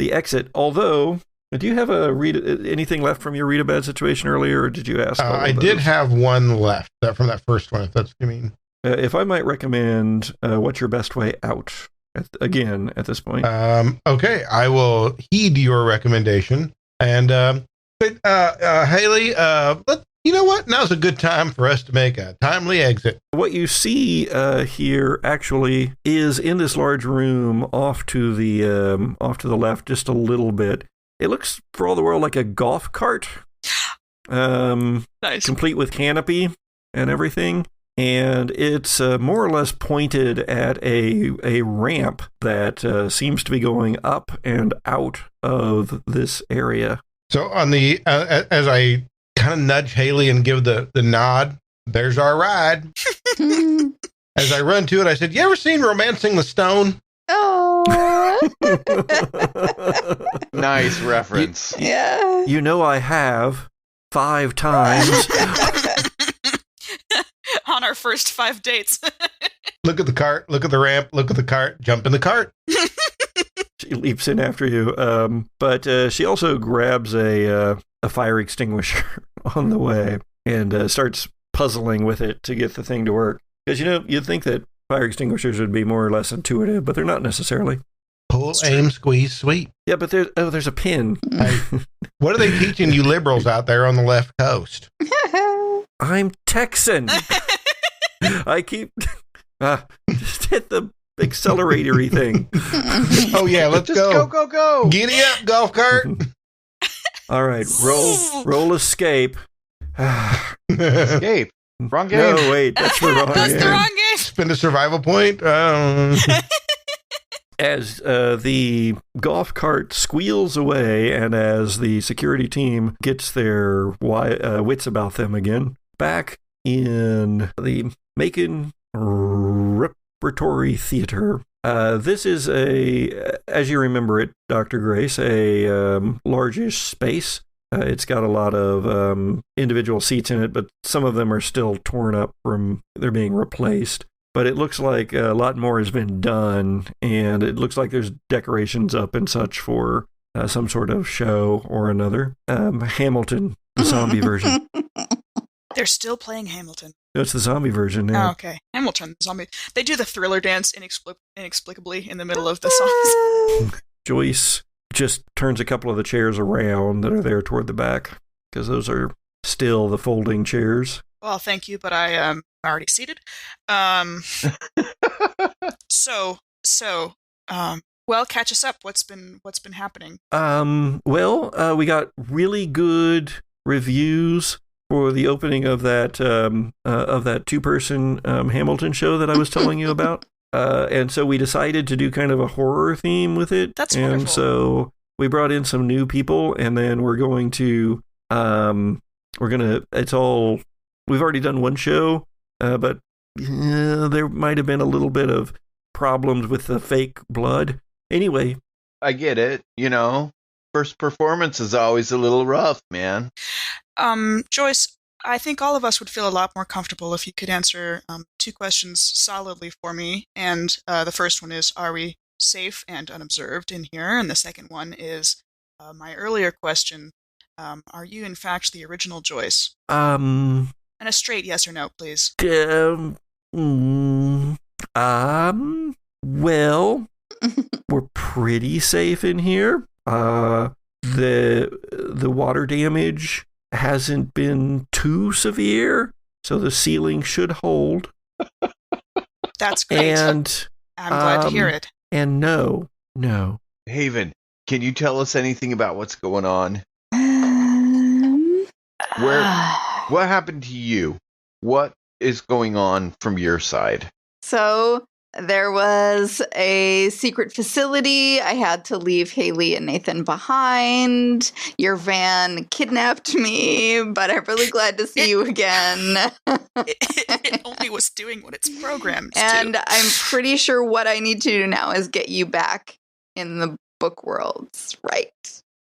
exit. Although, do you have anything left from your read-a-bad situation earlier, or did you ask? I did have one left from that first one, if that's what you mean. If I might recommend, what's your best way out? At this point. Okay, I will heed your recommendation. And Haley, you know what? Now's a good time for us to make a timely exit. What you see here actually is in this large room off to the left just a little bit. It looks for all the world like a golf cart. Nice. Complete with canopy and everything. And it's more or less pointed at a ramp that seems to be going up and out of this area. So on the as I kind of nudge Haley and give the nod, there's our ride. As I run to it, I said, "You ever seen Romancing the Stone?" Oh. Nice reference. Yeah. I have 5 times. On our first 5 dates. Look at the cart, look at the ramp, look at the cart, jump in the cart. She leaps in after you, but she also grabs a fire extinguisher on the way and starts puzzling with it to get the thing to work. Because, you'd think that fire extinguishers would be more or less intuitive, but they're not necessarily. Pull, aim, squeeze, sweep. Yeah, but there's a pin. Hey, what are they teaching you liberals out there on the left coast? I'm Texan. I keep... just hit the acceleratory thing. Oh, yeah, let's Just go. go. Giddy up, golf cart. All right, roll escape. Escape. Wrong game. No, wait, that's the wrong That's game. the wrong game. Spend a survival point. As the golf cart squeals away and as the security team gets their wits about them again, back in the Macon Repertory Theater. This is as you remember it, Dr. Grace, a largish space. It's got a lot of individual seats in it, but some of them are still torn up from they're being replaced. But it looks like a lot more has been done, and it looks like there's decorations up and such for some sort of show or another. Hamilton, the zombie version. They're still playing Hamilton. No, it's the zombie version now. Oh, okay. Hamilton, the zombie. They do the Thriller dance inexplicably in the middle of the songs. Joyce just turns a couple of the chairs around that are there toward the back, because those are still the folding chairs. Well, thank you, but I am already seated. Well, catch us up. What's been happening? Well, we got really good reviews for the opening of that 2-person Hamilton show that I was telling you about. And so we decided to do kind of a horror theme with it. That's and wonderful. So we brought in some new people, and then we're going to we've already done one show, but there might have been a little bit of problems with the fake blood. Anyway. I get it. First performance is always a little rough, man. Joyce, I think all of us would feel a lot more comfortable if you could answer 2 questions solidly for me. And the first one is, are we safe and unobserved in here? And the second one is my earlier question, are you in fact the original Joyce? And a straight yes or no, please. Well, we're pretty safe in here. The water damage hasn't been too severe, so the ceiling should hold. That's great. And I'm glad to hear it. And no. Haven, can you tell us anything about what's going on? What happened to you? What is going on from your side? So there was a secret facility. I had to leave Haley and Nathan behind. Your van kidnapped me, but I'm really glad to see you again. It only was doing what it's programmed And to. I'm pretty sure what I need to do now is get you back in the book worlds, right?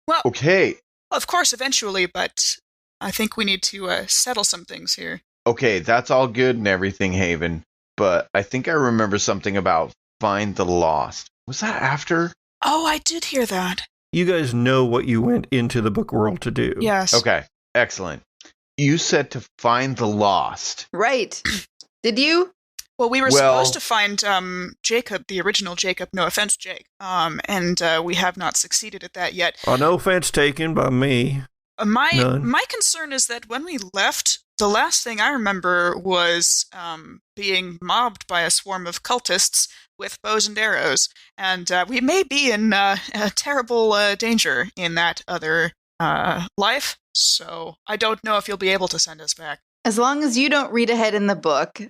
Well, Okay. of course, eventually, but I think we need to settle some things here. Okay, that's all good and everything, Haven. But I think I remember something about Find the Lost. Was that after? Oh, I did hear that. You guys know what you went into the book world to do. Yes. Okay, excellent. You said to find the lost. Right. Did you? Well, we were supposed to find Jacob, the original Jacob. No offense, Jake. And we have not succeeded at that yet. No offense taken by me. My concern is that when we left, the last thing I remember was being mobbed by a swarm of cultists with bows and arrows, and we may be in a terrible danger in that other life. So I don't know if you'll be able to send us back. As long as you don't read ahead in the book,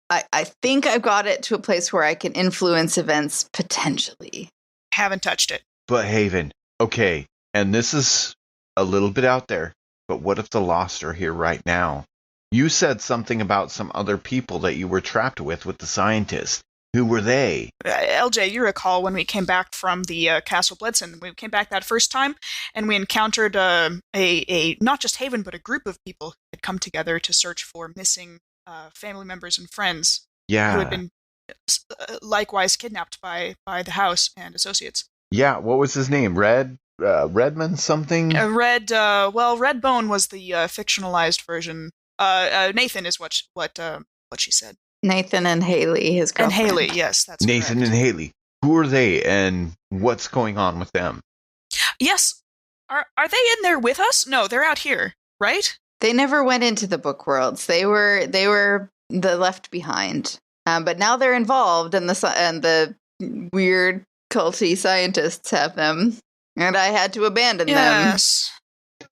I think I've got it to a place where I can influence events potentially. Haven't touched it. But Haven, okay, and this is a little bit out there, but what if the Lost are here right now? You said something about some other people that you were trapped with the scientists. Who were they? LJ, you recall when we came back from the Castle Bledson. We came back that first time, and we encountered a not just Haven, but a group of people who had come together to search for missing family members and friends who had been likewise kidnapped by the house and associates. Yeah, what was his name? Redmond something? Redbone was the fictionalized version. Nathan is what she said. Nathan and Haley, his girlfriend. And Haley, yes, that's Nathan correct. and Haley. Who are they, and what's going on with them? Yes. Are they in there with us? No, they're out here, right? They never went into the book worlds. They were the left behind. But now they're involved, and the weird culty scientists have them, and I had to abandon them. Yes.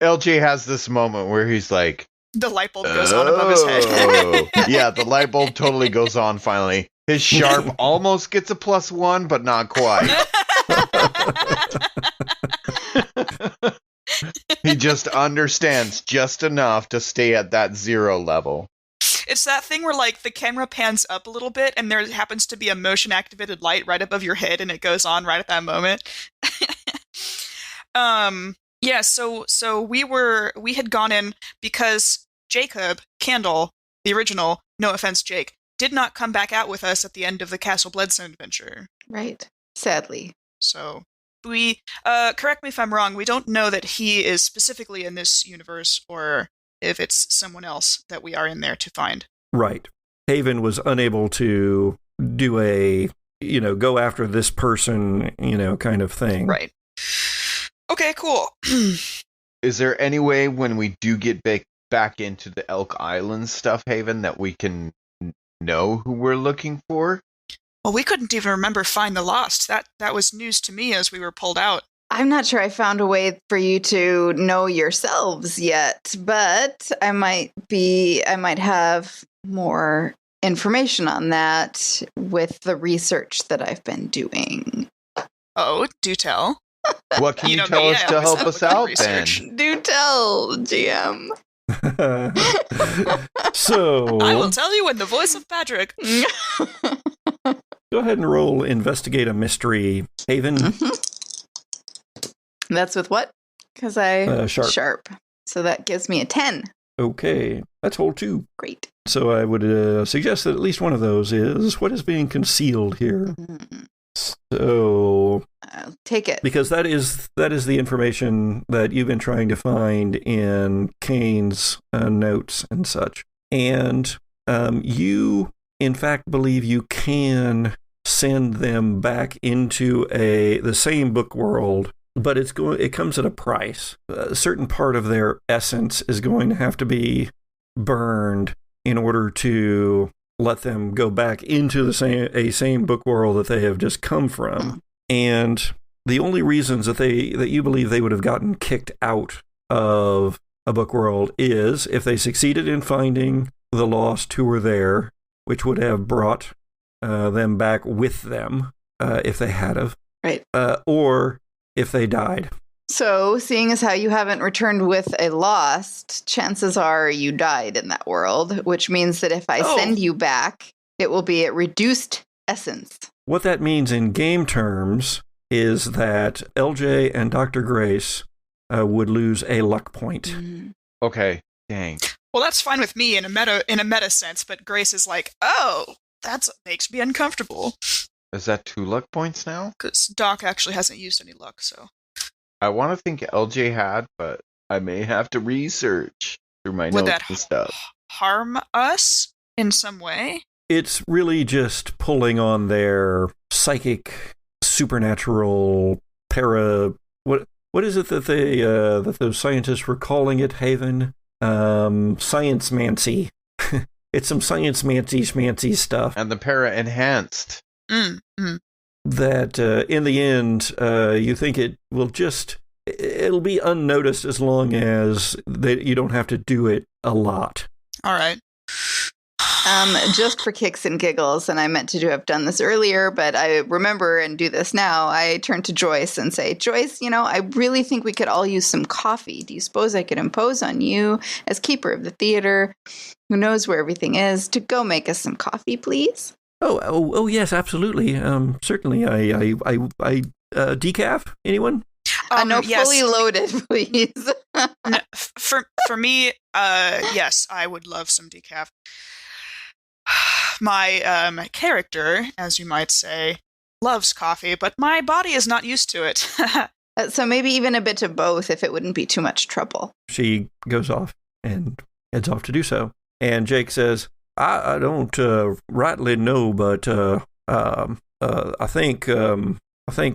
LJ has this moment where he's like, The light bulb goes on above his head. Yeah, the light bulb totally goes on finally. His sharp almost gets a +1, but not quite. He just understands just enough to stay at that 0 level. It's that thing where, like, the camera pans up a little bit and there happens to be a motion-activated light right above your head and it goes on right at that moment. Yeah, so we had gone in because Jacob, Candle, the original, no offense, Jake, did not come back out with us at the end of the Castle Bledson adventure. Right. Sadly. So we, correct me if I'm wrong, we don't know that he is specifically in this universe or if it's someone else that we are in there to find. Right. Haven was unable to do a, go after this person, kind of thing. Right. Okay, cool. Is there any way when we do get back into the Elk Island stuff, Haven, that we can know who we're looking for? Well, we couldn't even remember Find the Lost. That was news to me as we were pulled out. I'm not sure I found a way for you to know yourselves yet, but I might have more information on that with the research that I've been doing. Oh, do tell. What can you tell us to help us out then? Do tell, GM. So I will tell you in the voice of Patrick. Go ahead and roll Investigate a Mystery, Haven. That's with what? Because I sharp. So that gives me a 10. Okay, that's whole 2. Great. So I would suggest that at least one of those is what is being concealed here. Mm-hmm. So I'll take it. Because that is the information that you've been trying to find in Kane's notes and such. And you, in fact, believe you can send them back into the same book world, but it comes at a price. A certain part of their essence is going to have to be burned in order to let them go back into the same book world that they have just come from. And the only reasons that you believe they would have gotten kicked out of a book world is if they succeeded in finding the lost who were there, which would have brought them back with them if they had have, right? Or if they died. So, seeing as how you haven't returned with a lost, chances are you died in that world, which means that if I send you back, it will be at reduced essence. What that means in game terms is that LJ and Dr. Grace would lose a luck point. Mm-hmm. Okay, dang. Well, that's fine with me in a meta sense, but Grace is like, oh, that makes me uncomfortable. Is that 2 luck points now? Because Doc actually hasn't used any luck, so. I want to think LJ had, but I may have to research through my notes and stuff. Harm us in some way? It's really just pulling on their psychic, supernatural, what is it that that those scientists were calling it, Haven? Science-mancy. It's some science-mancy stuff. And the para-enhanced. That in the end, you think it'll be unnoticed as long as you don't have to do it a lot. All right. Just for kicks and giggles, and I meant to have done this earlier, but I remember and do this now, I turn to Joyce and say, Joyce, I really think we could all use some coffee. Do you suppose I could impose on you as keeper of the theater, who knows where everything is, to go make us some coffee, please? Oh, yes, absolutely. Certainly. I decaf? Anyone? No, yes. fully loaded, please. No, for me, yes, I would love some decaf. My character, as you might say, loves coffee, but my body is not used to it. So maybe even a bit of both if it wouldn't be too much trouble. She goes off and heads off to do so. And Jake says, I don't rightly know, but I think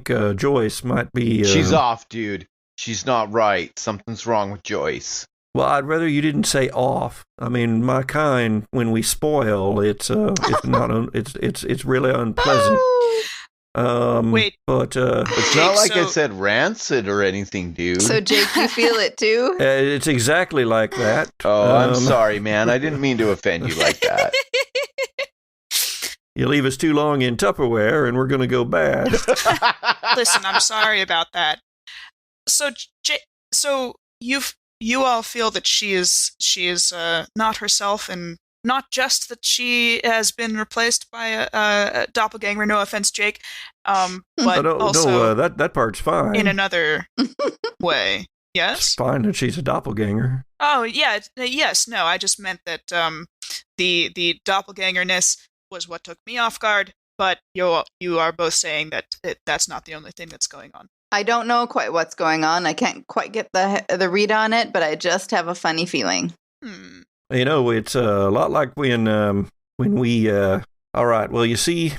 Joyce might be... She's off, dude. She's not right. Something's wrong with Joyce. Well, I'd rather you didn't say off. I mean, my kind, when we spoil, it's really unpleasant. Wait. But it's not like I said rancid or anything, dude. So, Jake, you feel it too? It's exactly like that. Oh, I'm sorry, man. I didn't mean to offend you like that. You leave us too long in Tupperware, and we're going to go bad. Listen, I'm sorry about that. So, so you all feel that she is not herself, and not just that she has been replaced by a doppelganger. No offense, Jake, but also that part's fine. In another way. Yes, it's fine that she's a doppelganger. Oh yeah, yes. No, I just meant that the doppelgangerness was what took me off guard. But you are both saying that that's not the only thing that's going on. I don't know quite what's going on. I can't quite get the read on it, but I just have a funny feeling. You know, it's a lot like when we. All right. Well, you see,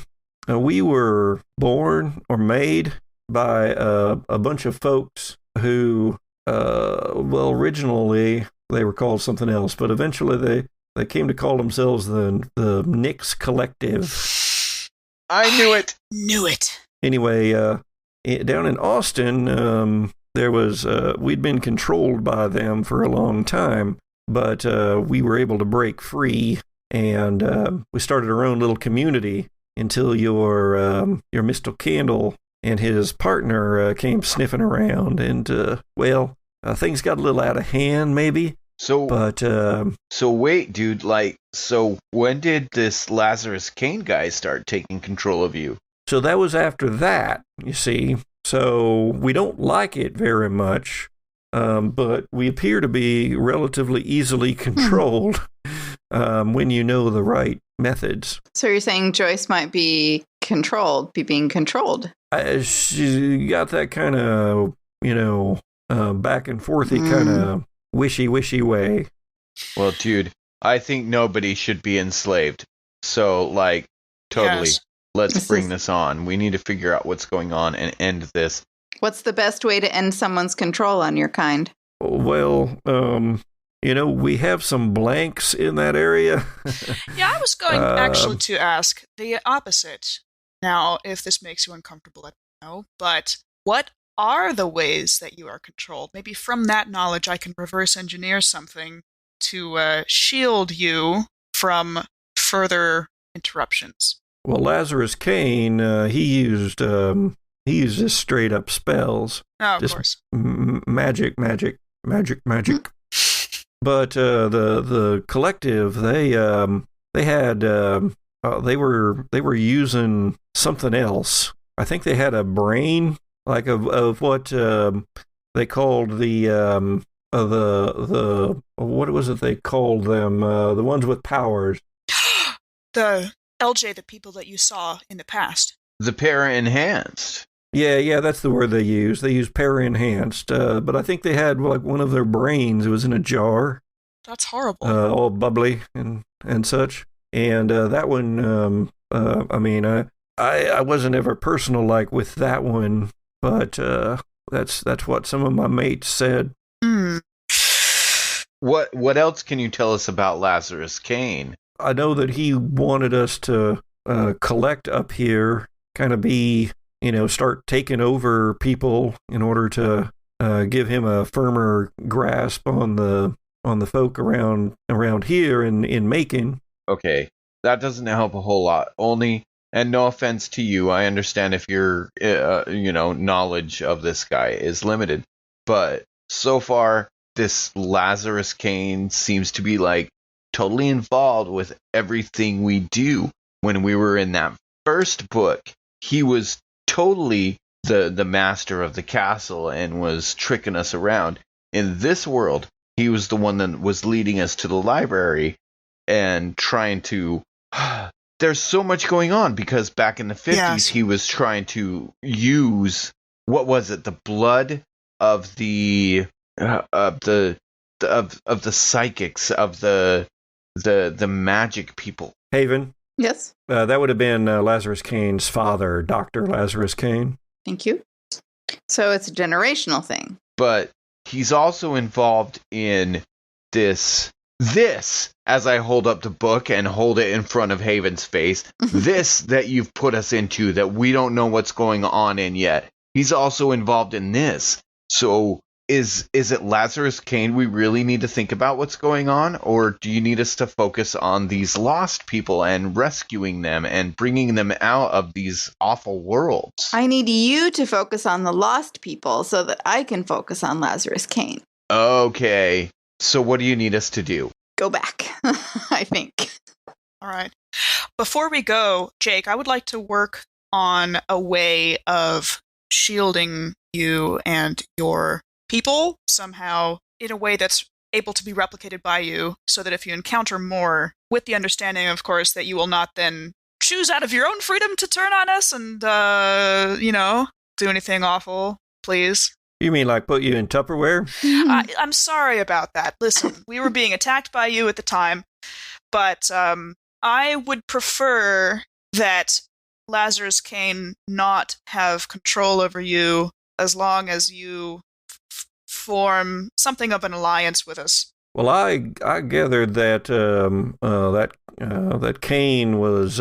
we were born or made by a bunch of folks who, originally they were called something else, but eventually they came to call themselves the Nix Collective. I knew it. Knew it. Anyway, down in Austin, there was we'd been controlled by them for a long time, but we were able to break free, and we started our own little community until your Mr. Candle and his partner came sniffing around, and things got a little out of hand, maybe. So wait, dude. So when did this Lazarus Kane guy start taking control of you? So that was after that, you see. So we don't like it very much, but we appear to be relatively easily controlled when you know the right methods. So you're saying Joyce might be being controlled? She got that kind of, back and forthy kind of wishy-wishy way. Well, dude, I think nobody should be enslaved. So, totally. Yes. Let's bring this on. We need to figure out what's going on and end this. What's the best way to end someone's control on your kind? Well, we have some blanks in that area. Yeah, I was going actually to ask the opposite. Now, if this makes you uncomfortable, let me know. But what are the ways that you are controlled? Maybe from that knowledge, I can reverse engineer something to shield you from further interruptions. Well, Lazarus Kane, he used just straight up spells. Oh, of just course. Magic. But the collective, they were using something else. I think they had a brain of what they called the what was it they called them? The ones with powers. The LJ, the people that you saw in the past. The para-enhanced. Yeah, that's the word they use. They use para-enhanced. But I think they had one of their brains. It was in a jar. That's horrible. All bubbly and such. And that one, I wasn't ever personal with that one, but that's what some of my mates said. What else can you tell us about Lazarus Kane? I know that he wanted us to collect up here, kind of be, start taking over people in order to give him a firmer grasp on the folk around here in Macon. Okay, that doesn't help a whole lot. And no offense to you, I understand if your knowledge of this guy is limited, but so far this Lazarus Kane seems to be totally involved with everything we do. When we were in that first book, he was totally the master of the castle and was tricking us around. In this world, he was the one that was leading us to the library and trying to there's so much going on because back in the 50s, Yes. he was trying to use, what was it? The blood of the psychics, of the magic people. Haven, Yes. that would have been Lazarus Kane's father, Dr. Lazarus Kane. Thank you. So it's a generational thing. But he's also involved in this, as I hold up the book and hold it in front of Haven's face, this that you've put us into that we don't know what's going on in yet. He's also involved in this. So is it Lazarus Kane we really need to think about what's going on? Or do you need us to focus on these lost people and rescuing them and bringing them out of these awful worlds? I need you to focus on the lost people so that I can focus on Lazarus Kane. Okay. So what do you need us to do? Go back, I think. All right. Before we go, Jake, I would like to work on a way of shielding you and your people somehow in a way that's able to be replicated by you, so that if you encounter more, with the understanding, of course, that you will not then choose out of your own freedom to turn on us and, do anything awful, please. You mean like put you in Tupperware? I'm sorry about that. Listen, we were being attacked by you at the time, but I would prefer that Lazarus Kane not have control over you as long as you form something of an alliance with us. Well, I gathered that that Kane was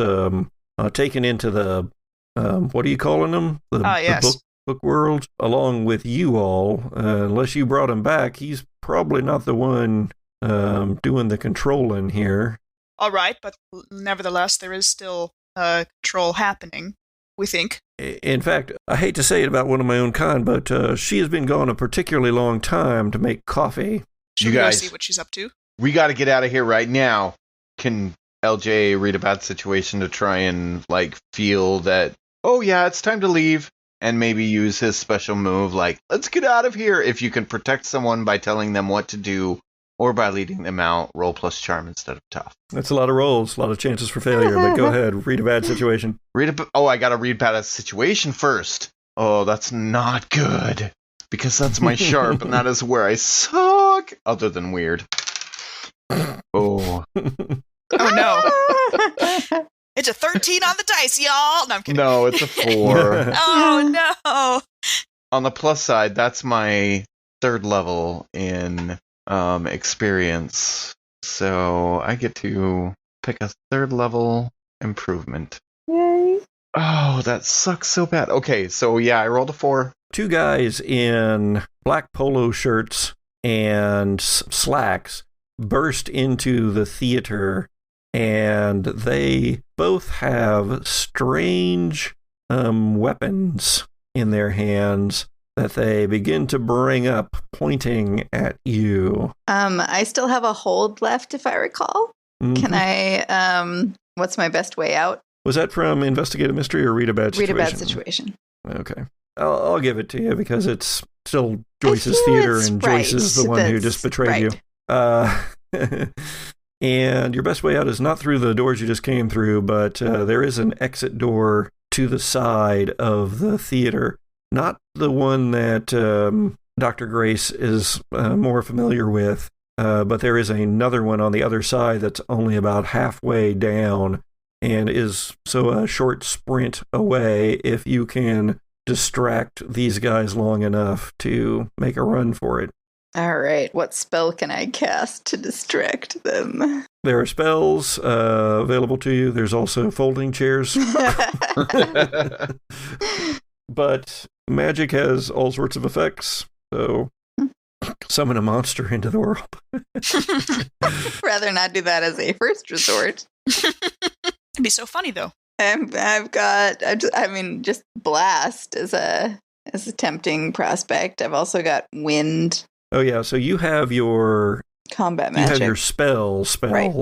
taken into the what are you calling them? Yes. The book world, along with you all. Unless you brought him back, he's probably not the one doing the controlling here. All right, but nevertheless, there is still control happening, we think. In fact, I hate to say it about one of my own kind, but she has been gone a particularly long time to make coffee. Should we go see what she's up to? We got to get out of here right now. Can LJ read a bad situation to try and feel that, oh yeah, it's time to leave, and maybe use his special move let's get out of here. If you can protect someone by telling them what to do or by leading them out, roll plus charm instead of tough. That's a lot of rolls, a lot of chances for failure, but go ahead, read a bad situation. I got to read bad situation first. Oh, that's not good. Because that's my sharp, and that is where I suck, other than weird. Oh. Oh no. It's a 13 on the dice, y'all. No, I'm kidding. No, it's a 4. Oh no. On the plus side, that's my 3rd level in experience. So I get to pick a 3rd level improvement. Yay. Oh, that sucks so bad. Okay, so yeah, I rolled a 4. 2 guys in black polo shirts and slacks burst into the theater, and they both have strange weapons in their hands that they begin to bring up, pointing at you. I still have a hold left, if I recall. Mhm. Can I, what's my best way out? Was that from Investigate a Mystery or Read a Bad Situation? Read a bad situation. Okay. I'll give it to you because it's still Joyce's feel theater, it's and Joyce is the one who That's just betrayed right. you. And your best way out is not through the doors you just came through, but there is an exit door to the side of the theater. Not the one that Dr. Grace is more familiar with, but there is another one on the other side that's only about halfway down and is a short sprint away if you can distract these guys long enough to make a run for it. All right. What spell can I cast to distract them? There are spells available to you. There's also folding chairs. But magic has all sorts of effects, so summon a monster into the world. Rather not do that as a first resort. It'd be so funny, though. Just blast as a tempting prospect. I've also got wind. Oh yeah, so you have your Combat You have magic. your spells, Right.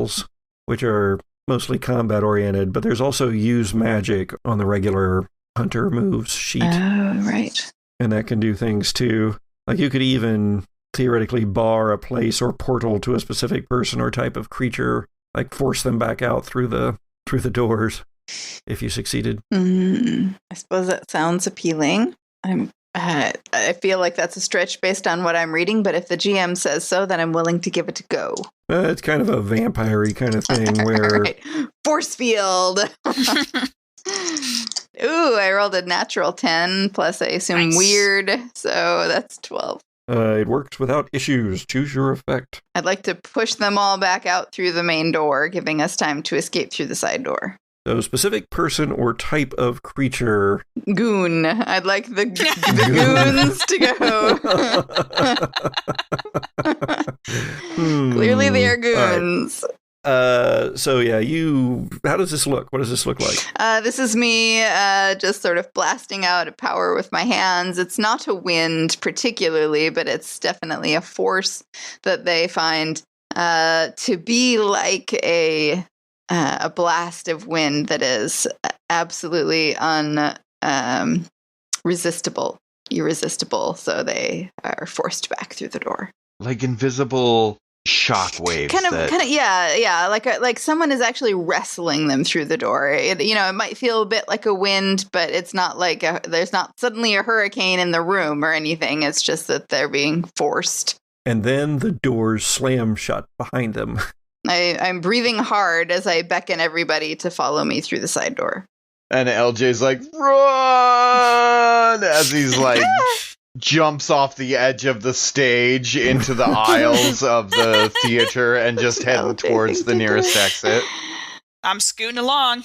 which are mostly combat oriented, but there's also use magic on the regular hunter moves sheet, Oh, right. and that can do things too. Like you could even theoretically bar a place or portal to a specific person or type of creature, like force them back out through the through the doors if you succeeded. I suppose that sounds appealing. I feel like that's a stretch based on what I'm reading, but if the GM says so, then I'm willing to give it a go. It's kind of a vampire-y kind of thing where... Right. Force field! Ooh, I rolled a natural 10, plus I assume Nice. weird, so that's 12. It works without issues. Choose your effect. I'd like to push them all back out through the main door, giving us time to escape through the side door. So, specific person or type of creature. Goon. I'd like the goons to go. Clearly they are goons. So yeah, how does this look? What does this look like? This is me just sort of blasting out a power with my hands. It's not a wind particularly, but it's definitely a force that they find to be like a blast of wind that is absolutely irresistible. So they are forced back through the door. Like invisible shock waves. Kind of, yeah. Like someone is actually wrestling them through the door. It might feel a bit like a wind, but it's not like there's not suddenly a hurricane in the room or anything. It's just that they're being forced. And then the doors slam shut behind them. I'm breathing hard as I beckon everybody to follow me through the side door. And LJ's like, run! As he's like, jumps off the edge of the stage into the aisles of the theater and just heading towards the nearest exit. I'm scooting along.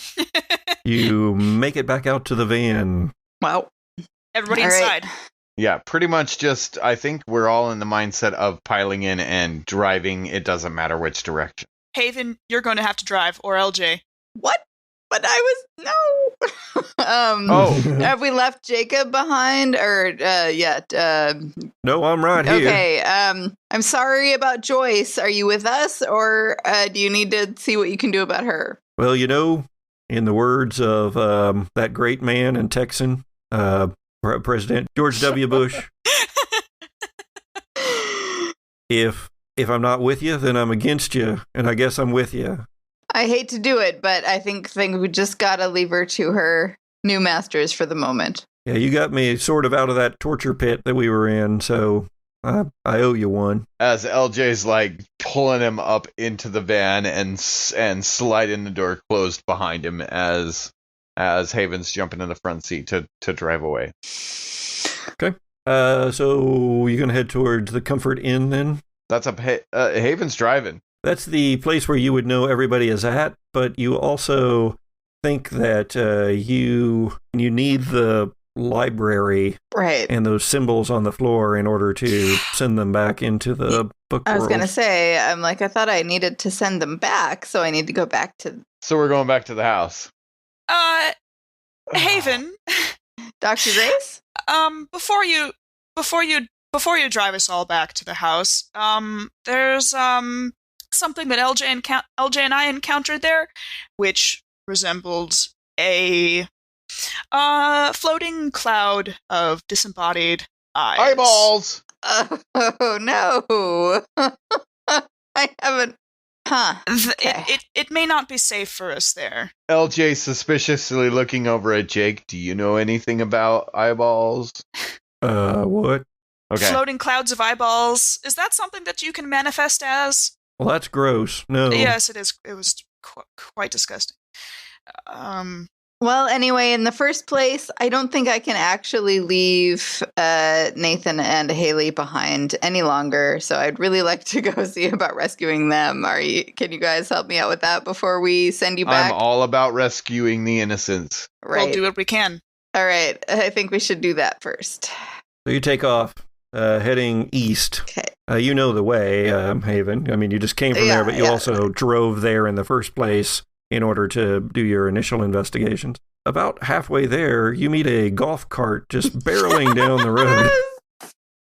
You make it back out to the van. Wow. Everybody All right. inside. Yeah, pretty much just, I think we're all in the mindset of piling in and driving. It doesn't matter which direction. Haven, you're going to have to drive, or LJ. What? But I was no. Have we left Jacob behind or yet? No, I'm right here. Okay. I'm sorry about Joyce. Are you with us, or do you need to see what you can do about her? Well, in the words of that great man and Texan, President George W. Bush, if I'm not with you, then I'm against you, and I guess I'm with you. I hate to do it, but I think we just gotta leave her to her new masters for the moment. Yeah, you got me sort of out of that torture pit that we were in, so I owe you one. As LJ's like pulling him up into the van and sliding the door closed behind him as Haven's jumping in the front seat to drive away. Okay. So you're gonna head towards the Comfort Inn then? That's Haven's driving. That's the place where you would know everybody is at, but you also think that you need the library, right, and those symbols on the floor in order to send them back into the book world. I was gonna say, I thought I needed to send them back, so I need to go back to. So we're going back to the house. Haven, Dr. Grace. Before you drive us all back to the house, there's something that LJ and I encountered there, which resembled a floating cloud of disembodied eyes. Eyeballs! Oh no! I haven't. Huh. Okay. It may not be safe for us there. LJ suspiciously looking over at Jake. Do you know anything about eyeballs? What? Okay. Floating clouds of eyeballs. Is that something that you can manifest as? Well, that's gross. No. Yes, it is. It was quite disgusting. Well, anyway, in the first place, I don't think I can actually leave Nathan and Haley behind any longer. So I'd really like to go see about rescuing them. Can you guys help me out with that before we send you back? I'm all about rescuing the innocents. Right. We'll do what we can. All right. I think we should do that first. So you take off, heading east. Okay. You know the way, Haven. I mean, you just came from there, but you also drove there in the first place in order to do your initial investigations. About halfway there, you meet a golf cart just barreling down the road.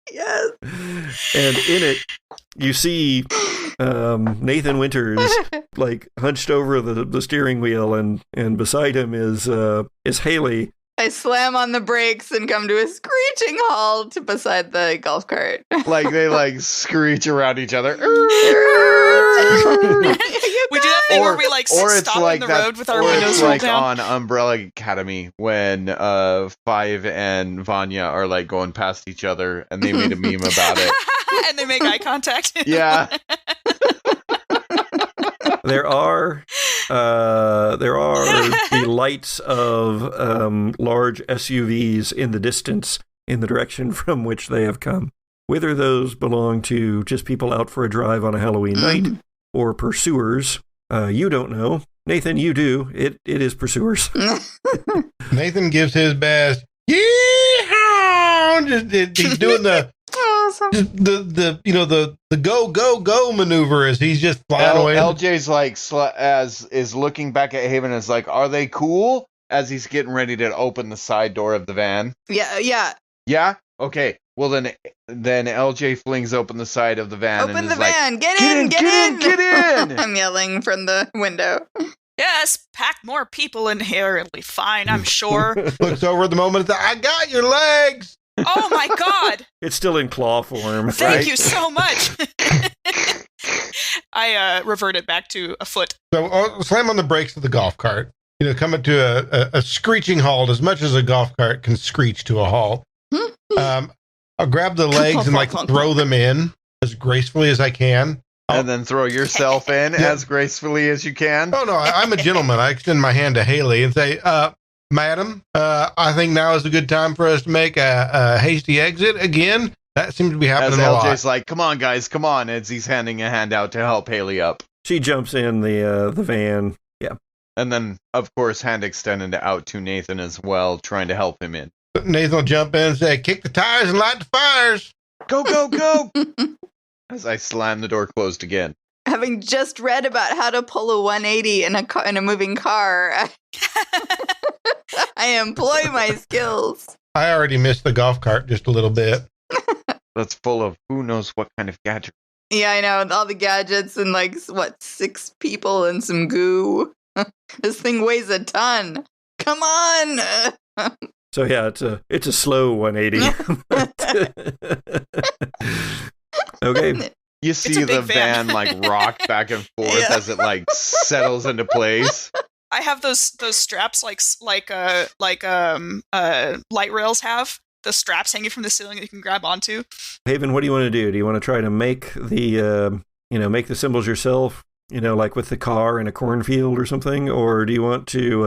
Yes. And in it, you see Nathan Winters like hunched over the steering wheel, and beside him is Haley, I slam on the brakes and come to a screeching halt beside the golf cart. Like they like screech around each other. We do that thing where we like stop like in the that, road with our or windows it's rolled like down. on Umbrella Academy when Five and Vanya are like going past each other, and they made a meme about it. And they make eye contact. Yeah. There are the lights of large SUVs in the distance in the direction from which they have come. Whether those belong to just people out for a drive on a Halloween night or pursuers, you don't know. Nathan, you do. It is pursuers. Nathan gives his best. Yeehaw! He's doing the Awesome. the go maneuver as he's just flying away. LJ's like is looking back at Haven and is like, "Are they cool?" As he's getting ready to open the side door of the van. Yeah. Yeah. Okay. Well then LJ flings open the side of the van. Open and the is like, van. Get in. I'm yelling from the window. Yes, pack more people in here. It'll be fine, I'm sure. Looks over at the moment. I got your legs. Oh my god! It's still in claw form. Thank you so much. I reverted back to a foot. So slam on the brakes of the golf cart. Coming to a screeching halt, as much as a golf cart can screech to a halt. I'll grab the legs and throw them in as gracefully as I can. And then throw yourself in as gracefully as you can. Oh no, I'm a gentleman. I extend my hand to Haley and say, "Madam, I think now is a good time for us to make a hasty exit again." That seems to be happening a lot. LJ's like, "Come on, guys, come on!" As he's handing a hand out to help Haley up. She jumps in the van. Yeah. And then, of course, hand extended out to Nathan as well, trying to help him in. Nathan will jump in and say, "Kick the tires and light the fires." Go, go, go! As I slam the door closed again. Having just read about how to pull a 180 in a moving car, I employ my skills. I already missed the golf cart just a little bit. That's full of who knows what kind of gadget. Yeah, I know. All the gadgets and 6 people and some goo. This thing weighs a ton. Come on. So yeah, it's a slow 180. Okay. You see the van rock back and forth as it settles into place. I have those straps like light rails have. The straps hanging from the ceiling that you can grab onto. Haven, what do you want to do? Do you want to try to make the make the symbols yourself? Like with the car in a cornfield or something? Or do you want to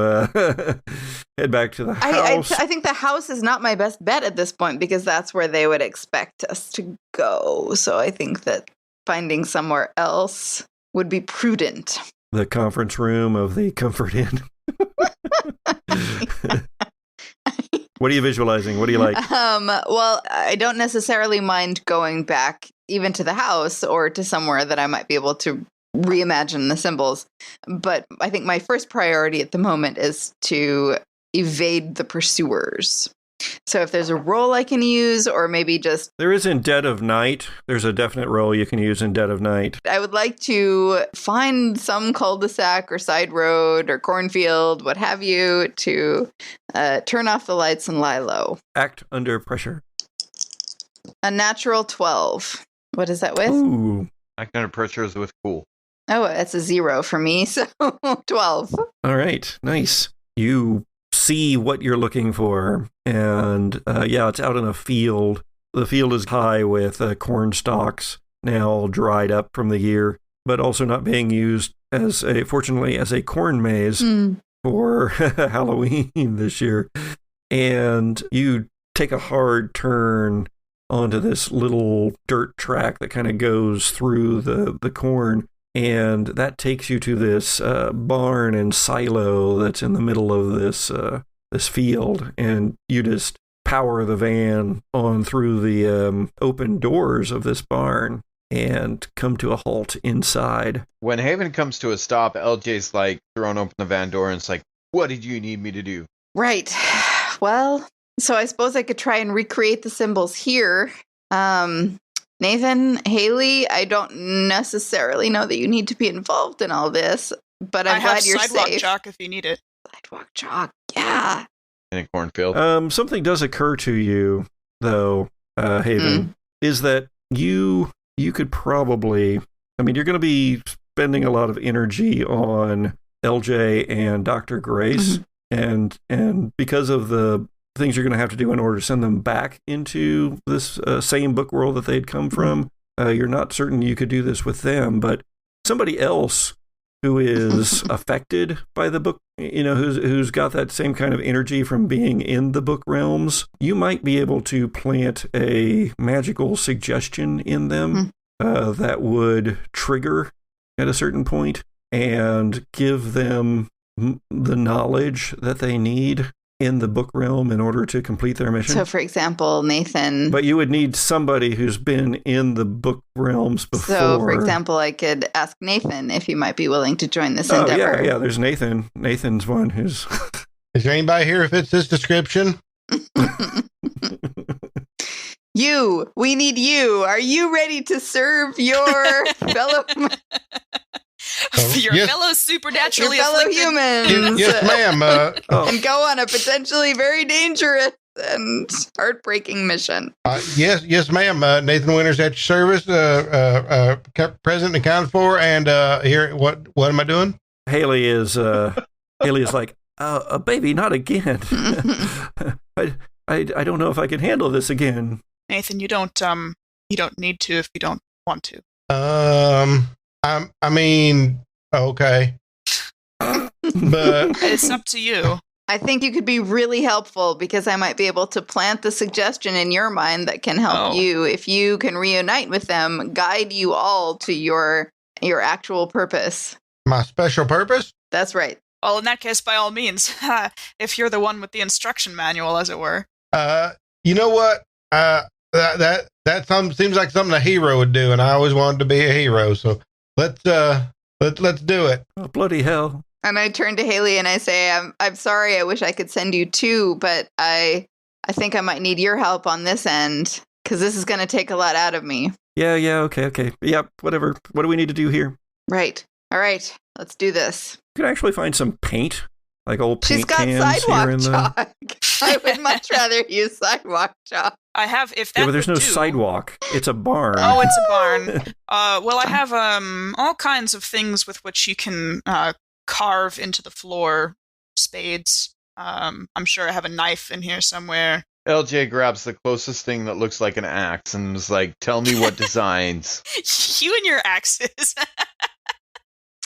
head back to the house? I think the house is not my best bet at this point because that's where they would expect us to go. So I think that finding somewhere else would be prudent. The conference room of the Comfort Inn. What are you visualizing? What do you like? Well, I don't necessarily mind going back even to the house or to somewhere that I might be able to reimagine the symbols. But I think my first priority at the moment is to evade the pursuers. So if there's a role I can use, or maybe just... There is in Dead of Night. There's a definite role you can use in Dead of Night. I would like to find some cul-de-sac or side road or cornfield, what have you, to turn off the lights and lie low. Act under pressure. A natural 12. What is that with? Ooh. Act under pressure is with cool. Oh, that's a 0 for me, so 12. All right, nice. You see what you're looking for, and it's out in a field. The field is high with corn stalks, now all dried up from the year, but also not being used fortunately as a corn maze for Halloween this year. And you take a hard turn onto this little dirt track that kind of goes through the corn. And that takes you to this barn and silo that's in the middle of this field. And you just power the van on through the open doors of this barn and come to a halt inside. When Haven comes to a stop, LJ's thrown open the van door and it's like, "What did you need me to do?" Right. Well, so I suppose I could try and recreate the symbols here. Nathan, Haley, I don't necessarily know that you need to be involved in all this, but I'm glad you're safe. I have sidewalk safe. chalk if you need it. Sidewalk chalk, yeah. in a cornfield. Something does occur to you, though, Haven, is that you could probably, I mean, you're going to be spending a lot of energy on LJ and Dr. Grace, and because of the things you're going to have to do in order to send them back into this same book world that they'd come from, you're not certain you could do this with them, but somebody else who is affected by the book, you know, who's got that same kind of energy from being in the book realms, you might be able to plant a magical suggestion in them that would trigger at a certain point and give them the knowledge that they need in the book realm in order to complete their mission. So, for example, Nathan... But you would need somebody who's been in the book realms before. So, for example, I could ask Nathan if he might be willing to join this endeavor. Yeah, there's Nathan. Nathan's one who's... Is there anybody here who fits this description? We need you. Are you ready to serve your fellow... Your fellow supernaturally afflicted humans. Yes, ma'am. And go on a potentially very dangerous and heartbreaking mission. Yes, ma'am. Nathan Winters at your service. Present and accounted for. And here, what am I doing? Haley is like, baby, not again. I don't know if I can handle this again. Nathan, you don't need to if you don't want to. I mean, okay. But it's up to you. I think you could be really helpful because I might be able to plant the suggestion in your mind that can help you if you can reunite with them, guide you all to your actual purpose. My special purpose? That's right. Well, in that case, by all means, if you're the one with the instruction manual, as it were. You know what? That seems like something a hero would do, and I always wanted to be a hero, so let's do it. Oh, bloody hell. And I turn to Haley and I say, I'm sorry, I wish I could send you two, but I think I might need your help on this end, because this is going to take a lot out of me. Yeah, okay. Yep, whatever. What do we need to do here? Right. All right, let's do this. You can actually find some paint, like old paint She's got cans sidewalk here in chalk. I would much rather use sidewalk chalk. I have, if that but there's no do. sidewalk. It's a barn. Oh, it's a barn. Well, I have all kinds of things with which you can carve into the floor. Spades. I'm sure I have a knife in here somewhere. LJ grabs the closest thing that looks like an axe and is like, tell me what designs. You and your axes.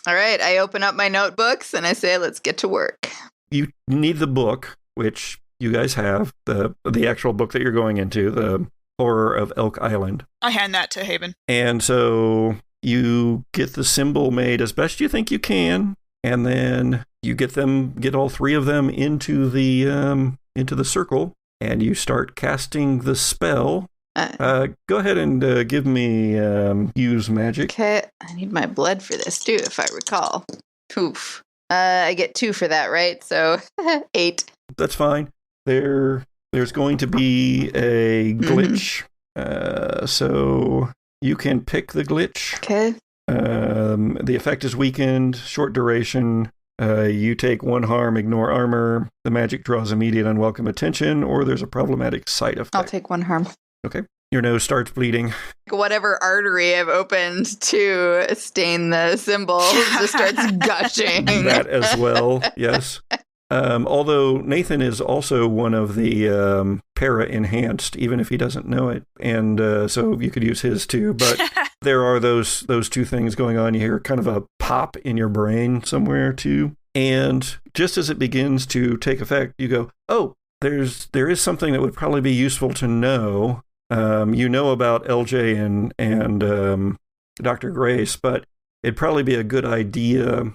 All right, I open up my notebooks and I say, let's get to work. You need the book, which you guys have, the actual book that you're going into, the Horror of Elk Island. I hand that to Haven. And so you get the symbol made as best you think you can, and then you get all three of them into the circle, and you start casting the spell. Go ahead and give me use magic. Okay, I need my blood for this too, if I recall. Oof. I get 2 for that, right? So 8. That's fine. There's going to be a glitch, so you can pick the glitch. Okay. The effect is weakened, short duration. You take 1 harm, ignore armor. The magic draws immediate unwelcome attention, or there's a problematic side effect. I'll take 1 harm. Okay. Your nose starts bleeding. Whatever artery I've opened to stain the symbol just starts gushing. That as well, yes. Although Nathan is also one of the para-enhanced, even if he doesn't know it. And so you could use his too. But there are those 2 things going on. You hear kind of a pop in your brain somewhere too. And just as it begins to take effect, you go, oh, there is something that would probably be useful to know. You know about LJ and Dr. Grace, but it'd probably be a good idea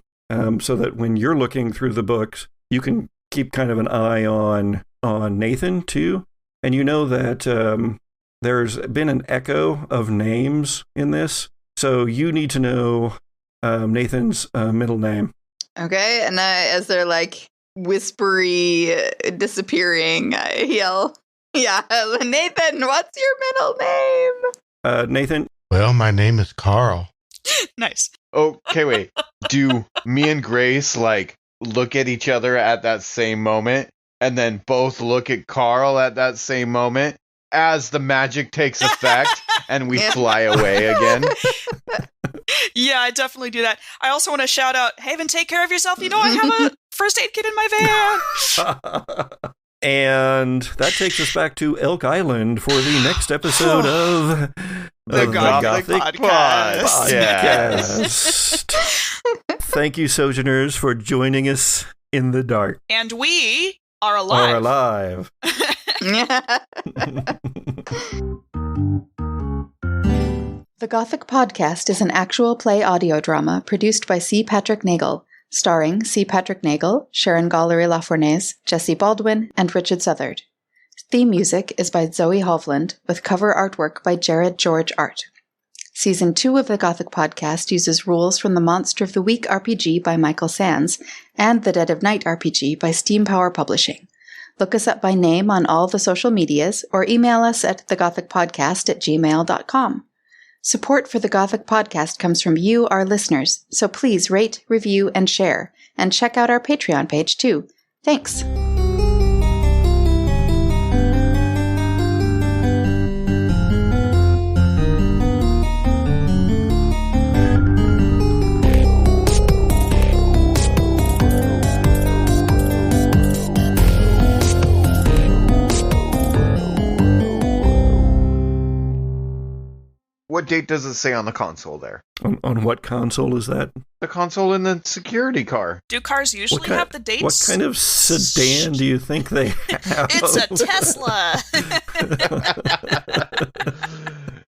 so that when you're looking through the books, you can keep kind of an eye on Nathan too. And you know that there's been an echo of names in this, so you need to know Nathan's middle name. Okay, and as they're like whispery disappearing, I yell, yeah, Nathan, what's your middle name? Nathan? Well, my name is Carl. Nice. Okay, wait. Do me and Grace, like, look at each other at that same moment and then both look at Carl at that same moment as the magic takes effect and we fly away again. Yeah, I definitely do that. I also want to shout out, Haven, take care of yourself. You know, I have a first aid kit in my van. And that takes us back to Elk Island for the next episode of The Gothic Podcast. Podcast. Thank you, Sojourners, for joining us in the dark. And we are alive. The Gothic Podcast is an actual play audio drama produced by C. Patrick Nagel, starring C. Patrick Nagel, Sharon Gollery-Lafournaise, Jesse Baldwin, and Richard Southard. Theme music is by Zoe Hovland, with cover artwork by Jared George Art. Season 2 of the Gothic Podcast uses rules from the Monster of the Week RPG by Michael Sands and the Dead of Night RPG by Steam Power Publishing. Look us up by name on all the social medias or email us at thegothicpodcast@gmail.com. Support for the Gothic Podcast comes from you, our listeners, so please rate, review, and share. And check out our Patreon page, too. Thanks. What date does it say on the console there? On what console is that? The console in the security car. Do cars usually have the dates? What kind of sedan do you think they have? It's a Tesla.